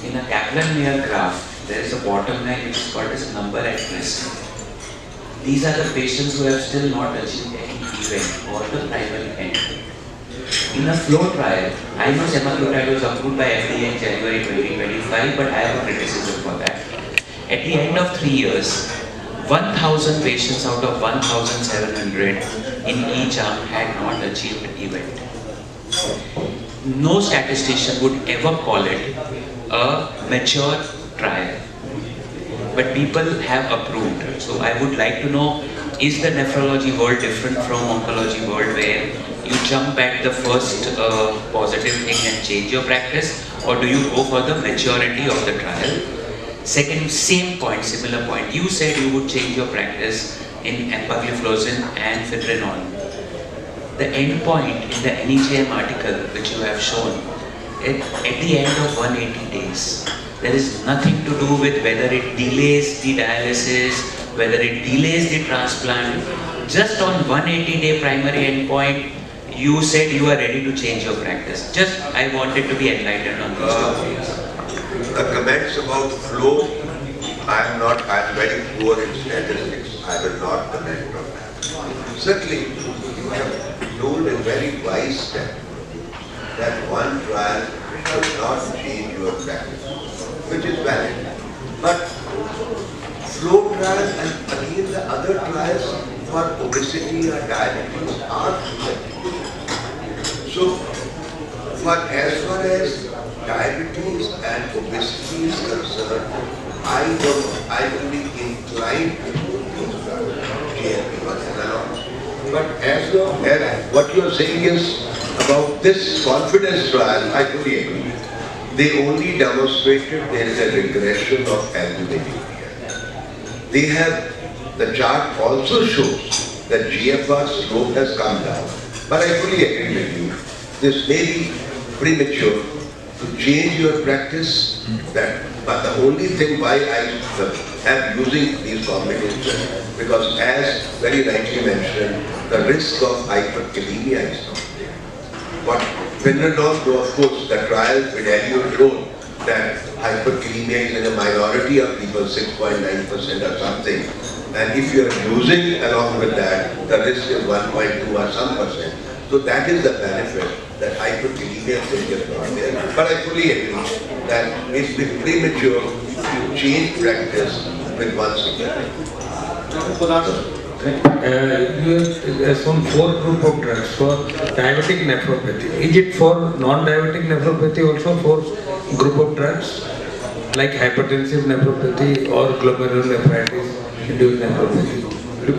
In a Kaplan-Meier graph, there is a bottom line which is called as number at rest. These are the patients who have still not achieved any event or the primary endpoint. In a flow trial, I know semaglutide was approved by FDA in January 2025, but I have a criticism for that. At the end of 3 years, 1,000 patients out of 1,700 in each arm had not achieved event. No statistician would ever call it a mature trial, but people have approved. So I would like to know, is the nephrology world different from oncology world where you jump at the first positive thing and change your practice, or do you go for the maturity of the trial? Second, same point, similar point. You said you would change your practice in empagliflozin and finerenone. The end point in the NEJM article which you have shown, at the end of 180 days, there is nothing to do with whether it delays the dialysis, whether it delays the transplant. Just on 180-day primary endpoint, you said you are ready to change your practice. Just I wanted to be enlightened on these topics. The comments about flow, I am very poor in statistics. I will not comment on that. Certainly, you have told a very wise step that one trial should not change your practice, which is valid. But flow trial and again the other trials for obesity or diabetes are effective. So, as far as diabetes and obesity is concerned, I will be inclined to use GLP-1 analogs. But as long as what you are saying is about this confidence trial, I fully agree. They only demonstrated there is a regression of albuminuria. They have, the chart also shows that GFR slope has come down. But I fully agree with you. This may be premature to change your practice, but the only thing why I am using these combinations, because as very rightly mentioned, the risk of hyperkalemia is not there. But Finradol, though of course the trial Fidelio showed that hyperkalemia is in a minority of people, 6.9% or something, and if you are using along with that, the risk is 1.2 or some percent. So that is the benefit that hyperkalemia thing is not there. But I fully agree that it's been premature to change practice with one single. You have shown 4 group of drugs for diabetic nephropathy. Is it for non-diabetic nephropathy also 4 group of drugs like hypertensive nephropathy or glomerulonephritis induced nephropathy?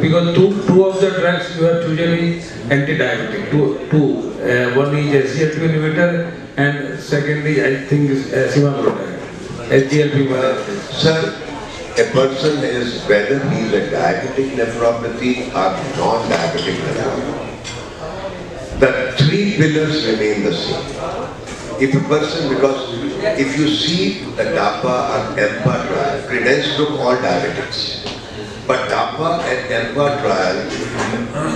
Because two of the drugs you have usually anti-diabetic. One is SGLT inhibitor and secondly I think is semaglutide. SGLT1. Sir, a person is whether he is a diabetic nephropathy or non-diabetic nephropathy. The 3 pillars remain the same. If a person, because if you see the DAPA or EMPA trial, credence took all diabetics. But DAPA and EMPA trial,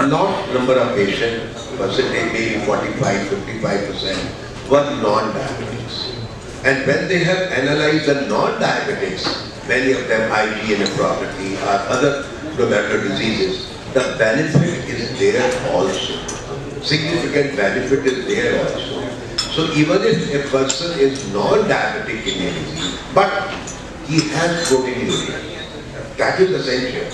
lot number of patients, percentage maybe 45-55%, were non-diabetics. And when they have analyzed the non-diabetics, many of them IgA nephropathy or other glomerular diseases, the benefit is there also. Significant benefit is there also. So even if a person is non-diabetic kidney disease, but he has proteinuria, that is essential.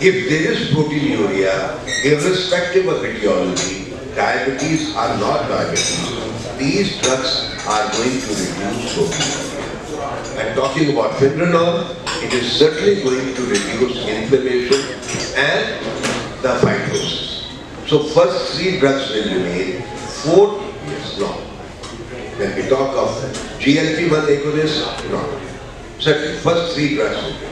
If there is proteinuria, irrespective of etiology, diabetes or not diabetes, these drugs are going to reduce proteinuria. And talking about Finradol, it is certainly going to reduce inflammation and the fibrosis. So first 3 drugs will remain, 4th is not. When we talk of GLP-1 agonist, no. Certainly first 3 drugs will remain.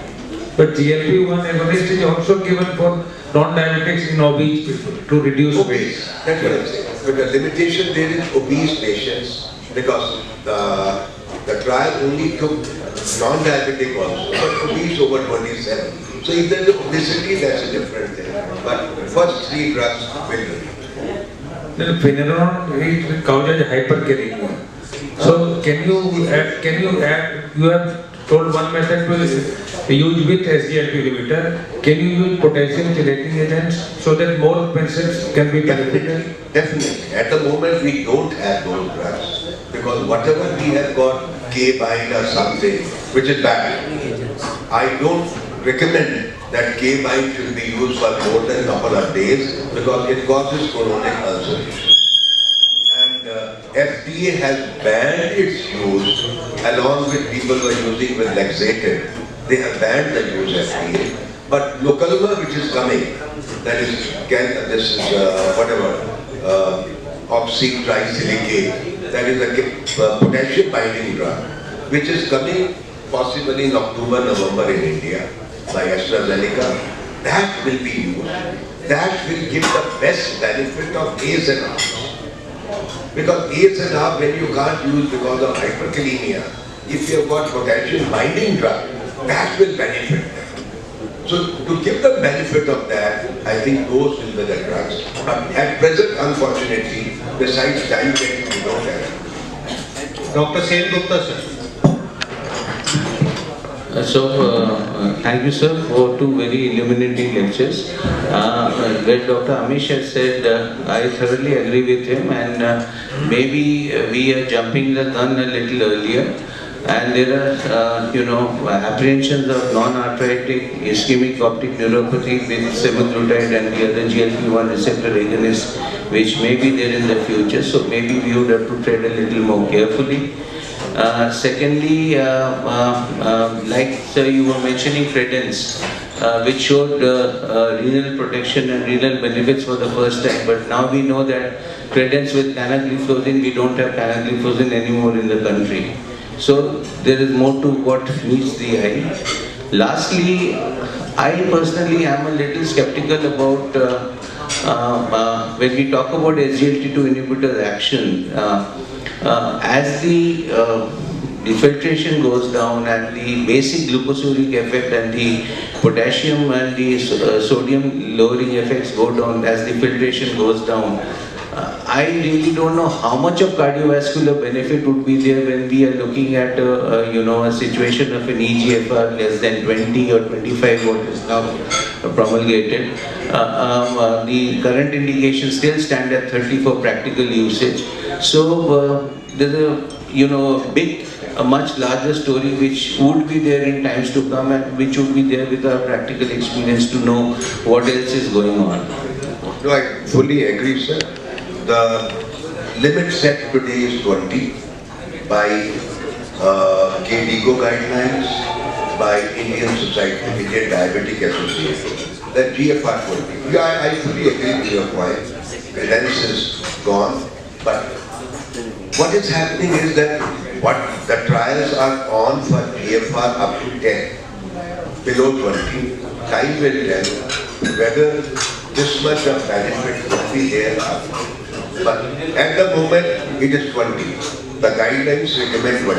But GLP-1 agonist is also given for non-diabetics in obese people to reduce weight. That's what I'm saying. But the limitation there is obese patients because the trial only took non-diabetic also, but obese over 27. So if there is obesity, that's a different thing. But first 3 drugs will remain. Then Finradol causes hyperkalemia. So can you add, you have told one method to use with SGLT inhibitor. Can you use potassium chelating agents so that more patients can be benefited? Definitely. At the moment we don't have those drugs because whatever we have got K-bind or something, which is bad. I don't recommend that K-bind should be used for more than a couple of days because it causes chronic ulceration. FDA has banned its use along with people who are using with laxative. They have banned the use FDA. But Localma, which is coming, that is, oxytrisilicate, that is a potassium binding drug, which is coming possibly in October, November in India by AstraZeneca. That will be used. That will give the best benefit of ACE and ARBs. Because ACE and ARB when you can't use because of hyperkalemia, if you have got potassium binding drug, that will benefit them. So to give the benefit of that, I think those will be the drugs. But at present, unfortunately, besides diabetes, we don't have. Dr. Sen Gupta, sir. Thank you, sir, for two very illuminating lectures. Where Dr. Amish has said, I thoroughly agree with him, and maybe we are jumping the gun a little earlier. And there are, apprehensions of non-arthritic ischemic optic neuropathy with semaglutide and the other GLP-1 receptor agonists, which may be there in the future. So maybe we would have to tread a little more carefully. Secondly, like sir, you were mentioning credence, which showed renal protection and renal benefits for the first time. But now we know that credence with canagliflozin, we don't have canagliflozin anymore in the country. So there is more to what meets the eye. Lastly, I personally am a little skeptical about when we talk about SGLT2 inhibitor action. As the filtration goes down and the basic glucosuric effect and the potassium and the sodium lowering effects go down as the filtration goes down, I really don't know how much of cardiovascular benefit would be there when we are looking at a situation of an EGFR less than 20 or 25, what is now promulgated. The current indications still stand at 30 for practical usage. So there's a much larger story which would be there in times to come, and which would be there with our practical experience to know what else is going on. No, I fully agree, sir. The limit set today is 20 by KDIGO guidelines, by Indian Society, Indian Diabetic Association. That GFR 20. Yeah, I fully agree with your point. Credence is gone, but what is happening is that what the trials are on for GFR up to 10, below 20. Time will tell whether this much of benefit will be there or not. But at the moment, it is 20. The guidelines recommend 20.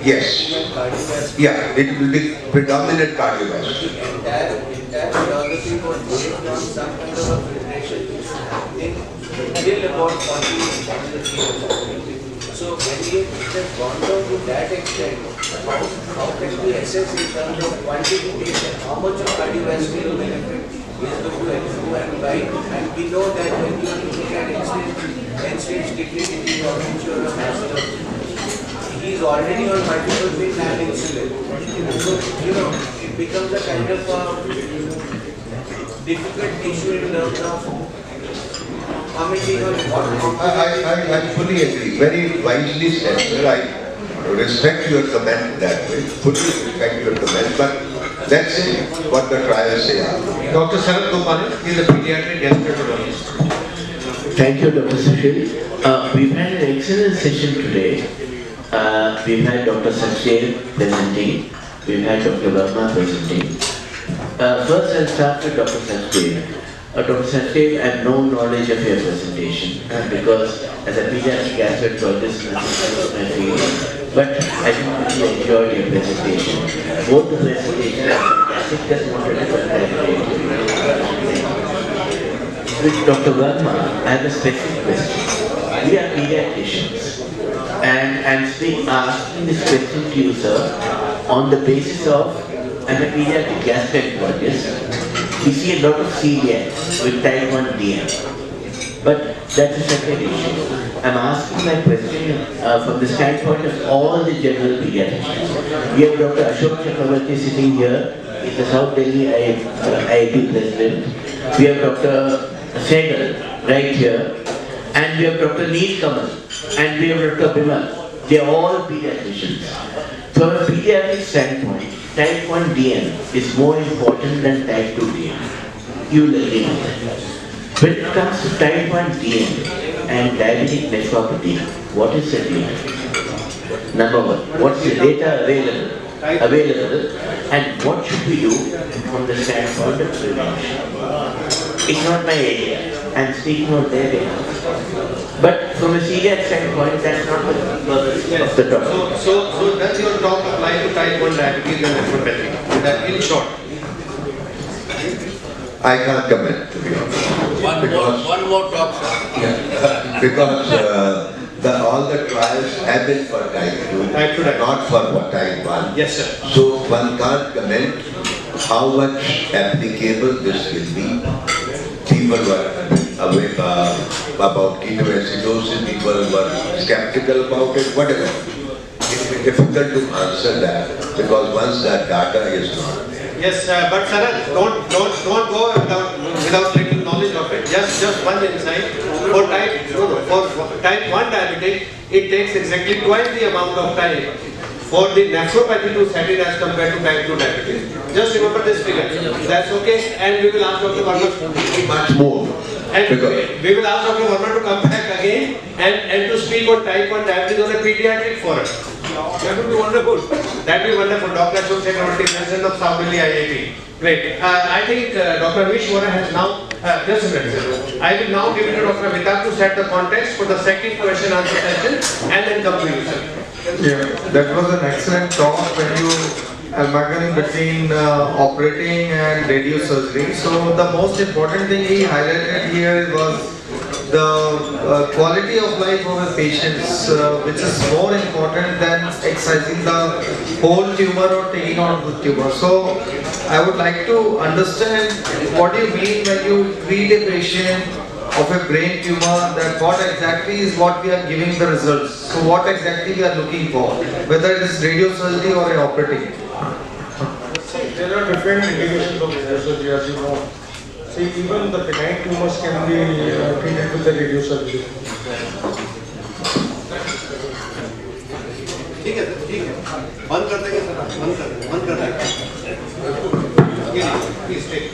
Yes. Yeah, it will be predominant cardiovascular. Entire geography was based on some kind of a filtration which is happening till about 40. So when it has gone down to that extent, how can we assess in terms of quantification how much of cardiovascular benefit is going to accrue and by? And we know that when you are looking at end-stage kidney disease or which you are master, he is already on multiple things and insulin. So, it becomes a kind of difficult issue in terms of commenting on what. I fully agree. Very wisely said, sir. I respect your comment that way. Fully respect your comment, but let's see what the trials say. Dr. Sarat Gopal is a pediatric gastroenterologist. Thank you, Dr. Sushil. We've had an excellent session today. We've had Dr. Sachdeva presenting. We've had Dr. Verma presenting. First, I'll start with Dr. Sachdeva. Dr. Sachdeva, I have no knowledge of your presentation because as a pediatric gastroenterologist, nothing was my field. But I really enjoyed your presentation. Both the presentations are fantastic. Just wanted to congratulate you. With Dr. Verma, I have a specific question. We are pediatricians, and I'm asking this question to you, sir, on the basis of I'm a pediatric gastroenterologist. We see a lot of celiac with type 1 DM, but that's a separate issue. I'm asking my question from the standpoint of all the general pediatricians. We have Dr. Ashok Chakravarti sitting here, he's the South Delhi IIT president. We have Dr. Segal right here, and we have Dr. Neel Kamal, and we have Dr. Bimal. They are all pediatricians. From a pediatric standpoint, type 1 DM is more important than type 2 DM. You will agree with that. When it comes to type 1 DM and diabetic nephropathy, what is the data? Number one, what's the data available? And what should we do from the standpoint of prevention? It's not my area. I'm speaking on their behalf. But from a celiac standpoint, that's not the purpose of the talk. So does your talk apply type 1 diabetes and nephropathy? That in short. I can't comment, to be honest. One more talk, sir. Yeah. Because all the trials have been for type 2, not for type 1. Yes, sir. So one can't comment how much applicable this will be. People were aware about ketoacidosis, people were skeptical about it, whatever. It will be difficult to answer that because once that data is not there. Yes, but Saran, don't go without little knowledge of it. Just one insight. For type 1 diabetic, it takes exactly twice the amount of time for the nephropathy to set in as compared to type 2 diabetes. Just remember this figure. That's okay, and we will ask Dr. Verma Much more. And we will ask Dr. Verma to come back again and to speak on type 1 diabetes on a pediatric forum. That would be wonderful. That would be wonderful. Dr. Ashok Chakravarti, President of South Delhi IIT. Great. I think Dr. Amish Vora has now, just a minute. I will now give it to Dr. Amitabh to set the context for the second question answer session and then come to you, sir. Yeah, that was an excellent talk when you amalgam between operating and radiosurgery. So the most important thing he highlighted here was the quality of life of a patient, which is more important than excising the whole tumor or taking out the tumor. So I would like to understand what you mean when you treat a patient of a brain tumor, that what exactly is what we are giving the results. So what exactly we are looking for, whether it is radiosurgery or a operating. There are different indications of radiosurgery, as you know. See, even the benign tumors can be treated with the radiosurgery. ठीक है बंद कर देंगे sir बंद कर देंगे please take.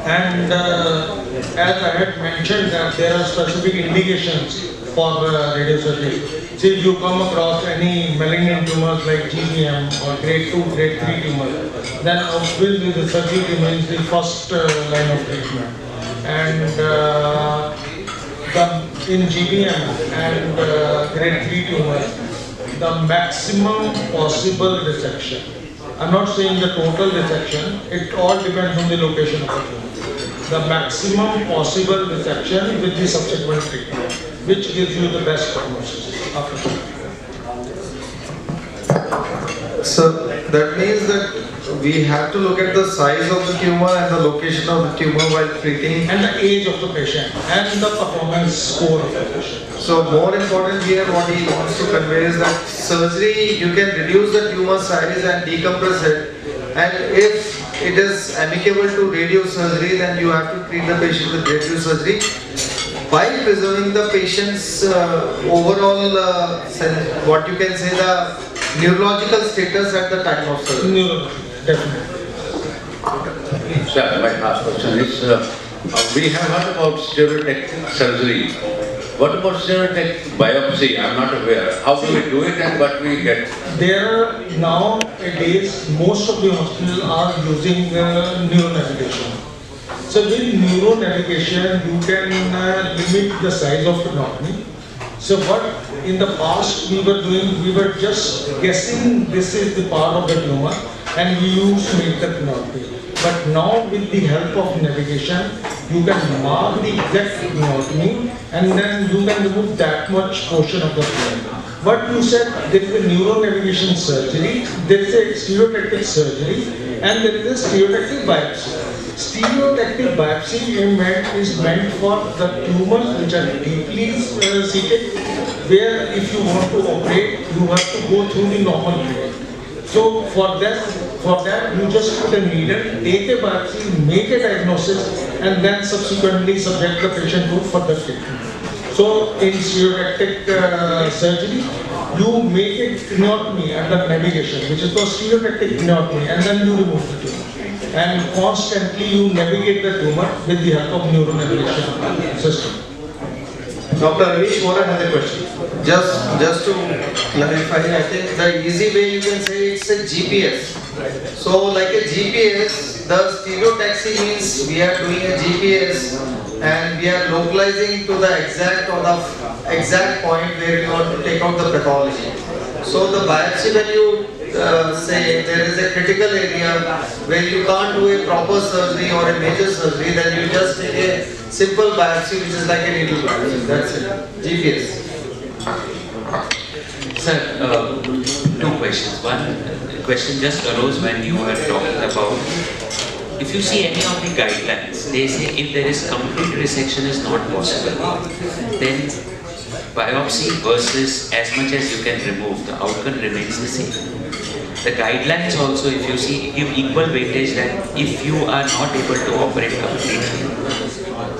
And as I had mentioned that there are specific indications for radiosurgery. See, if you come across any malignant tumors like GBM or grade 2, grade 3 tumors, then obviously the surgery remains the first line of treatment. And in GBM and grade 3 tumors, the maximum possible resection. I'm not saying the total resection, it all depends on the location of the tumor. The maximum possible resection with the subsequent treatment, which gives you the best prognosis after treatment. So that means that we have to look at the size of the tumor and the location of the tumor while treating. And the age of the patient and the performance score of the patient. So more important here, what he wants to convey is that surgery, you can reduce the tumor size and decompress it. And if it is amicable to radiosurgery, then you have to treat the patient with radiosurgery while preserving the patient's overall, what you can say, the neurological status at the time of surgery. Definitely. Sir, my last question is, we have heard about stereotactic surgery. What about stereotactic biopsy? I'm not aware. How do we do it and what we get? There are nowadays, most of the hospitals are using neuronavigation. So with neuronavigation, you can limit the size of the anatomy. So what in the past we were doing, we were just guessing this is the part of the tumor and we used to make the anatomy. But now with the help of navigation, you can mark the exact anatomy and then you can remove that much portion of the tumor. But you said there is a neuronavigation surgery, there is a stereotactic surgery, and there is a stereotactic biopsy. Stereotactic biopsy is meant for the tumors which are deeply seated, where if you want to operate, you have to go through the normal treatment. So for that you just put a needle, take a biopsy, make a diagnosis, and then subsequently subject the patient to further treatment. So in stereotactic surgery, you make a anatomy under navigation, which is called stereotactic anatomy, and then you remove the tumor. And constantly you navigate the tumor with the help of neuronavigation system. Dr. Amish Vora has a question. Just to clarify, I think the easy way you can say it's a GPS. So like a GPS, the stereotaxy means we are doing a GPS and we are localizing to the exact point where we want to take out the pathology. So the biopsy, when you say there is a critical area where you can't do a proper surgery or a major surgery, then you just take a simple biopsy which is like a needle biopsy. That's it. GPS. Sir, two questions. One question just arose when you were talking about, if you see any of the guidelines, they say if there is complete resection is not possible, then biopsy versus as much as you can remove, the outcome remains the same. The guidelines also, if you see, give equal weightage that if you are not able to operate completely,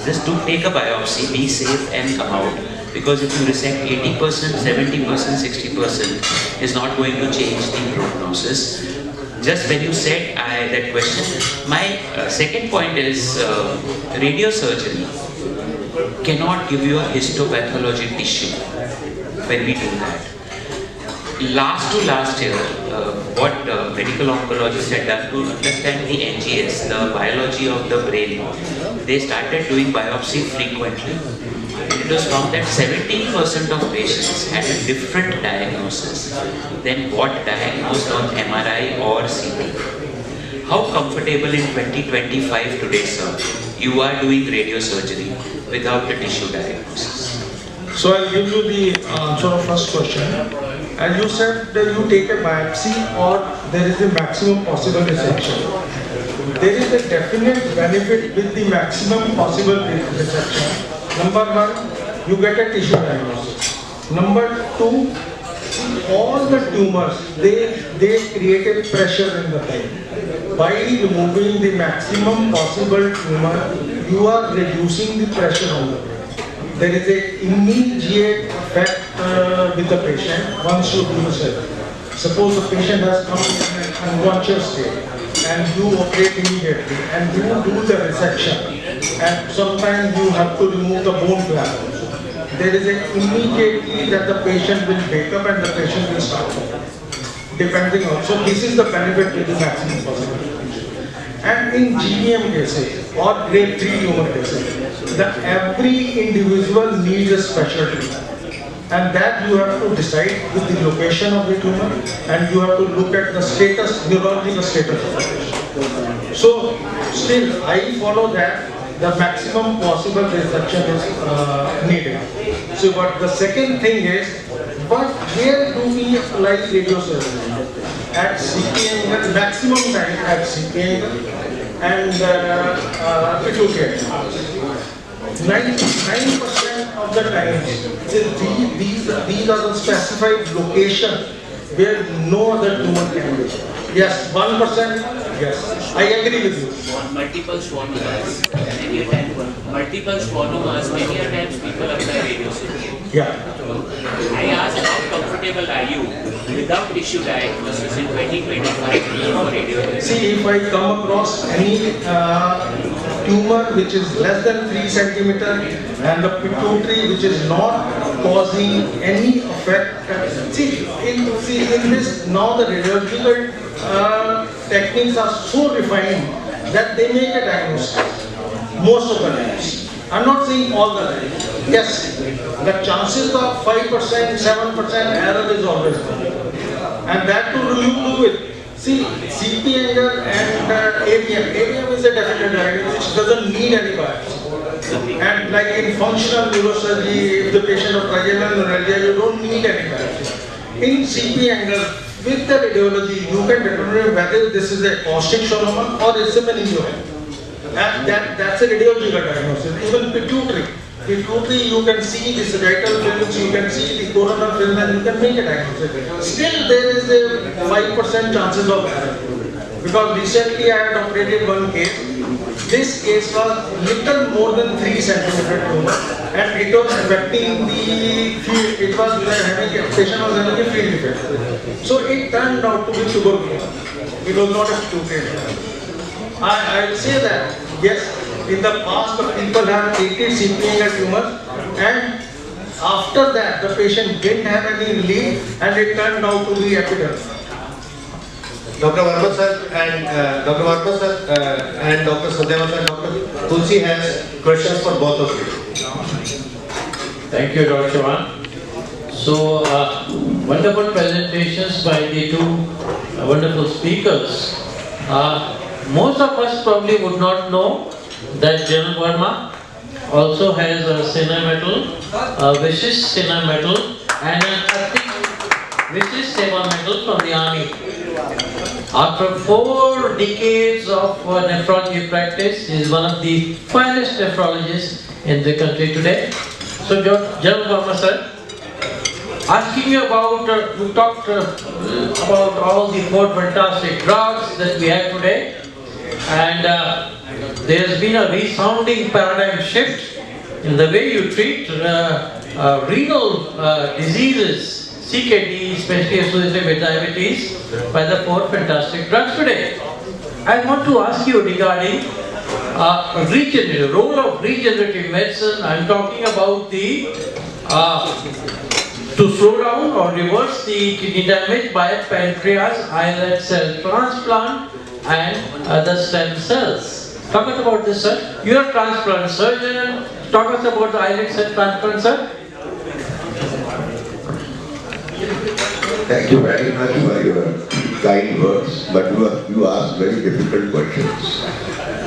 just do take a biopsy, be safe and come out. Because if you resect 80%, 70%, 60% is not going to change the prognosis. Just when you said that question, my second point is radiosurgery cannot give you a histopathology tissue when we do that. Last year, what medical oncologists had done to understand the NGS, the biology of the brain, they started doing biopsy frequently. It was found that 17% of patients had a different diagnosis than what diagnosed on MRI or CT. How comfortable in 2025 today, sir, you are doing radiosurgery without a tissue diagnosis? So I'll give you the answer of first question. As you said that you take a biopsy or there is a maximum possible resection. There is a definite benefit with the maximum possible resection. Number one, you get a tissue diagnosis. Number two, all the tumors, they create a pressure in the brain. By removing the maximum possible tumor, you are reducing the pressure on the brain. There is an immediate effect with the patient once you do the surgery. Suppose the patient has come in an unconscious state and you operate immediately and you do the resection, and sometimes you have to remove the bone flap. There is an immediately that the patient will wake up and the patient will start talking, depending on. So this is the benefit with the maximum possibility. And in GBM cases or grade 3 tumor cases, every individual needs a specialty. And that you have to decide with the location of the tumor, and you have to look at the status, neurological status of the patient. So still I follow that the maximum possible resection is needed. So but the second thing is, but where do we apply radiosurgery? At CP angle, maximum time at CP angle and pituitary. 99% of the times, these are the specified locations where no other tumor can be. Yes, 1%, yes, I agree with you. Multiple schwannomas, many a times people apply radiosurgery. Yeah. I asked how comfortable are you without tissue diagnosis in 2025 for radiotherapy? See, if I come across any tumor which is less than 3 centimeter and the pituitary which is not causing any effect. See, in this now the radiological techniques are so refined that they make a diagnosis most of the times. I'm not saying all the time. Yes, the chances of 5%, 7% error is always there. And that too you do it. See, CP angle and AVM is a definite diagnosis, which doesn't need any biopsy. And like in functional neurosurgery, if the patient of trigeminal neuralgia, you don't need any biopsy. In CP angle, with the radiology, you can determine whether this is a caustic schwannoma or it's a meningioma. And that's a radiological diagnosis. Even pituitary, you can see the sagittal films, you can see the coronal film, and you can make a diagnosis. Still, there is a 5% chances of error. Because recently I had operated one case. This case was little more than 3 centimeter tumor, and it was affecting the field. It was having a patient was having a field defect. So it turned out to be tuberculosis. It was not a pituitary. I will say that yes, in the past the people have treated CP angle tumors, and after that the patient didn't have any relief, and it turned out to be epidermal. Dr. Verma sir and Dr. Sachdeva sir, Dr. Tulsi has questions for both of you. Thank you, Dr. Chavan. So, wonderful presentations by the two wonderful speakers. Most of us probably would not know that General Verma also has a Sena medal, a Vishish Sena medal, and an Vishish Seva medal from the army. After 4 decades of nephrology practice, he is one of the finest nephrologists in the country today. So, General Verma sir, asking you about, you talked about all the 4 fantastic drugs that we have today, and there has been a resounding paradigm shift in the way you treat renal diseases, CKD, especially associated with diabetes, by the 4 fantastic drugs today. I want to ask you regarding the role of regenerative medicine. I'm talking about the to slow down or reverse the kidney damage by pancreas, islet cell transplant, and other stem cells. Talk us about this, sir. You are a transplant surgeon. Talk us about the islet cell transplant, sir. Thank you very much for your kind words, but you asked very difficult questions.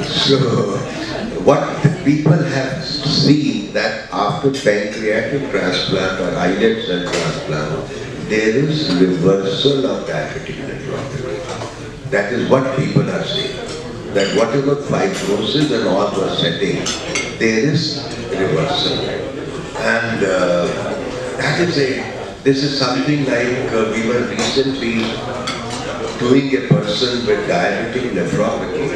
So, what the people have seen that after pancreatic transplant or islet cell transplant, there is reversal of diabetic nephropathy. That is what people are saying. That whatever fibrosis and all was setting, there is reversal. And this is something like we were recently doing a person with diabetic nephropathy,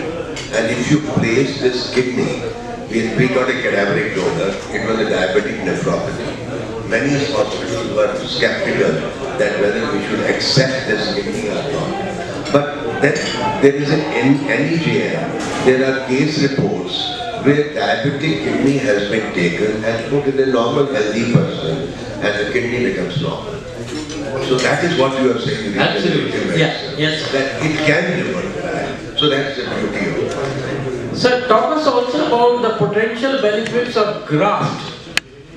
and if you place this kidney, we got a cadaveric donor, it was a diabetic nephropathy. Many hospitals were skeptical that whether we should accept this kidney or not. But then there is an NEJM, there are case reports where diabetic kidney has been taken and put in a normal healthy person and the kidney becomes normal. So that is what you are saying. Absolutely. Yeah. Yes. That it can revert back. So that's the beauty of it. Sir, talk us also about the potential benefits of graft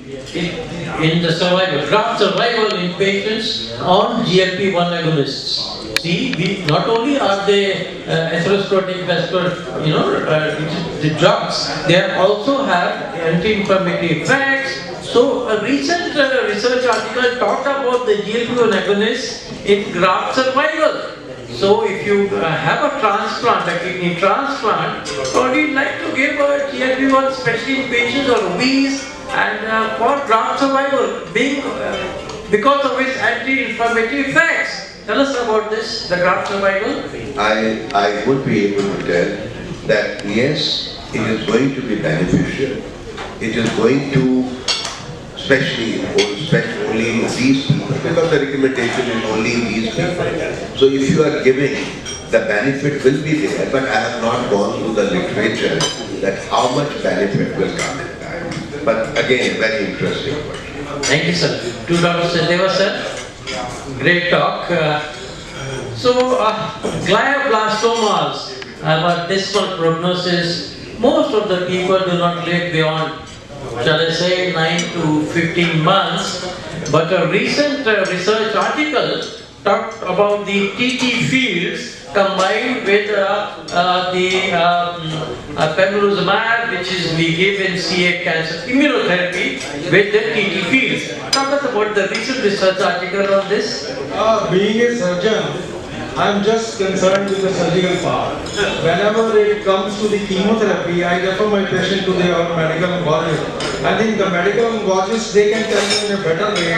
in the survival. Graft survival in patients on GLP-1 agonists. See, not only are they atherosclerotic vascular, the drugs, they also have anti-inflammatory effects. So, a recent research article talked about the GLP-1 agonists in graft survival. So, if you have a transplant, a kidney transplant, or you'd like to give a GLP-1, especially in patients who are obese and for graft survival, because of its anti-inflammatory effects. Tell us about this, the graft survival. I would be able to tell that yes, it is going to be beneficial. It is going to, especially only in these people, because the recommendation is only in these people. So if you are giving, the benefit will be there, but I have not gone through the literature that how much benefit will come in that. But again, very interesting question. Thank you, sir. To Dr. Sachdeva, sir. Great talk. Glioblastomas have a dismal prognosis. Most of the people do not live beyond, shall I say, 9 to 15 months. But a recent research article talked about the TT fields combined with pembrolizumab, which is we give in CA cancer immunotherapy with the TT fields. Talk us about the recent research article on this. Being a surgeon, I am just concerned with the surgical part. Whenever it comes to the chemotherapy, I refer my patient to their medical oncologist. I think the medical oncologists, they can tell me in a better way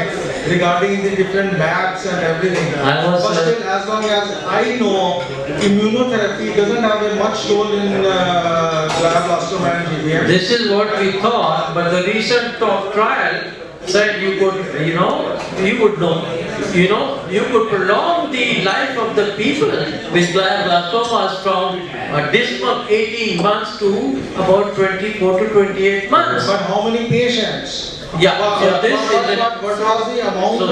regarding the different labs and everything. But still, as long as I know, immunotherapy doesn't have a much role in glioblastoma and GBM. This is what we thought, but the recent trial said you could, you would know. You could prolong the life of the people with glioblastomas from a dismal 18 months to about 24 to 28 months. But how many patients? Yeah, So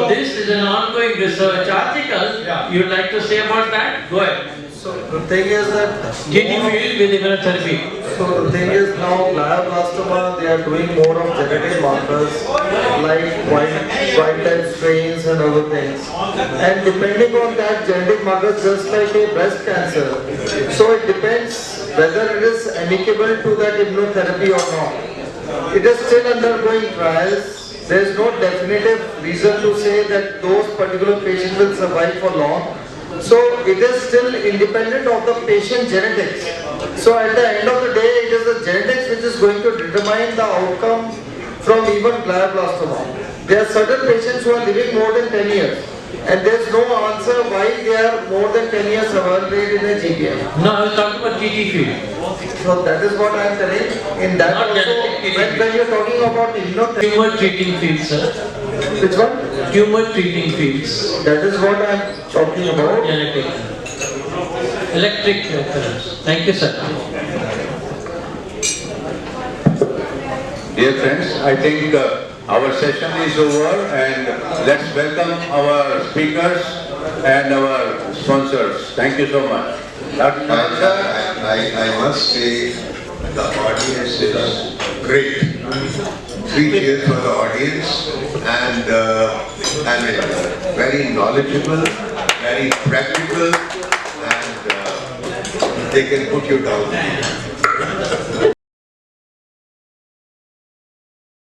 this is an ongoing research article. Yeah. You'd like to say about that? Go ahead. So the thing is that kidney field with immunotherapy. So the thing is now glioblastoma, they are doing more of genetic markers like white type strains and other things. And depending on that genetic markers, just like a breast cancer, so it depends whether it is amicable to that immunotherapy or not. It is still undergoing trials. There is no definitive reason to say that those particular patients will survive for long. So it is still independent of the patient genetics. So at the end of the day, it is the genetics which is going to determine the outcome from even glioblastoma. There are certain patients who are living more than 10 years. And there is no answer why they are more than 10 years survival rate in a GPM. No, I was talking about TT field. So that is what I am telling. In that Not also, when you are talking about immunotherapy. Tumour treating fields, sir. Which one? Tumour treating fields. That is what I am talking about. Genetic. Electric currents. Thank you, sir. Dear friends, I think our session is over, and let's welcome our speakers and our sponsors. Thank you so much. I must say the audience is great. 3 cheers for the audience, and very knowledgeable, very practical, and they can put you down.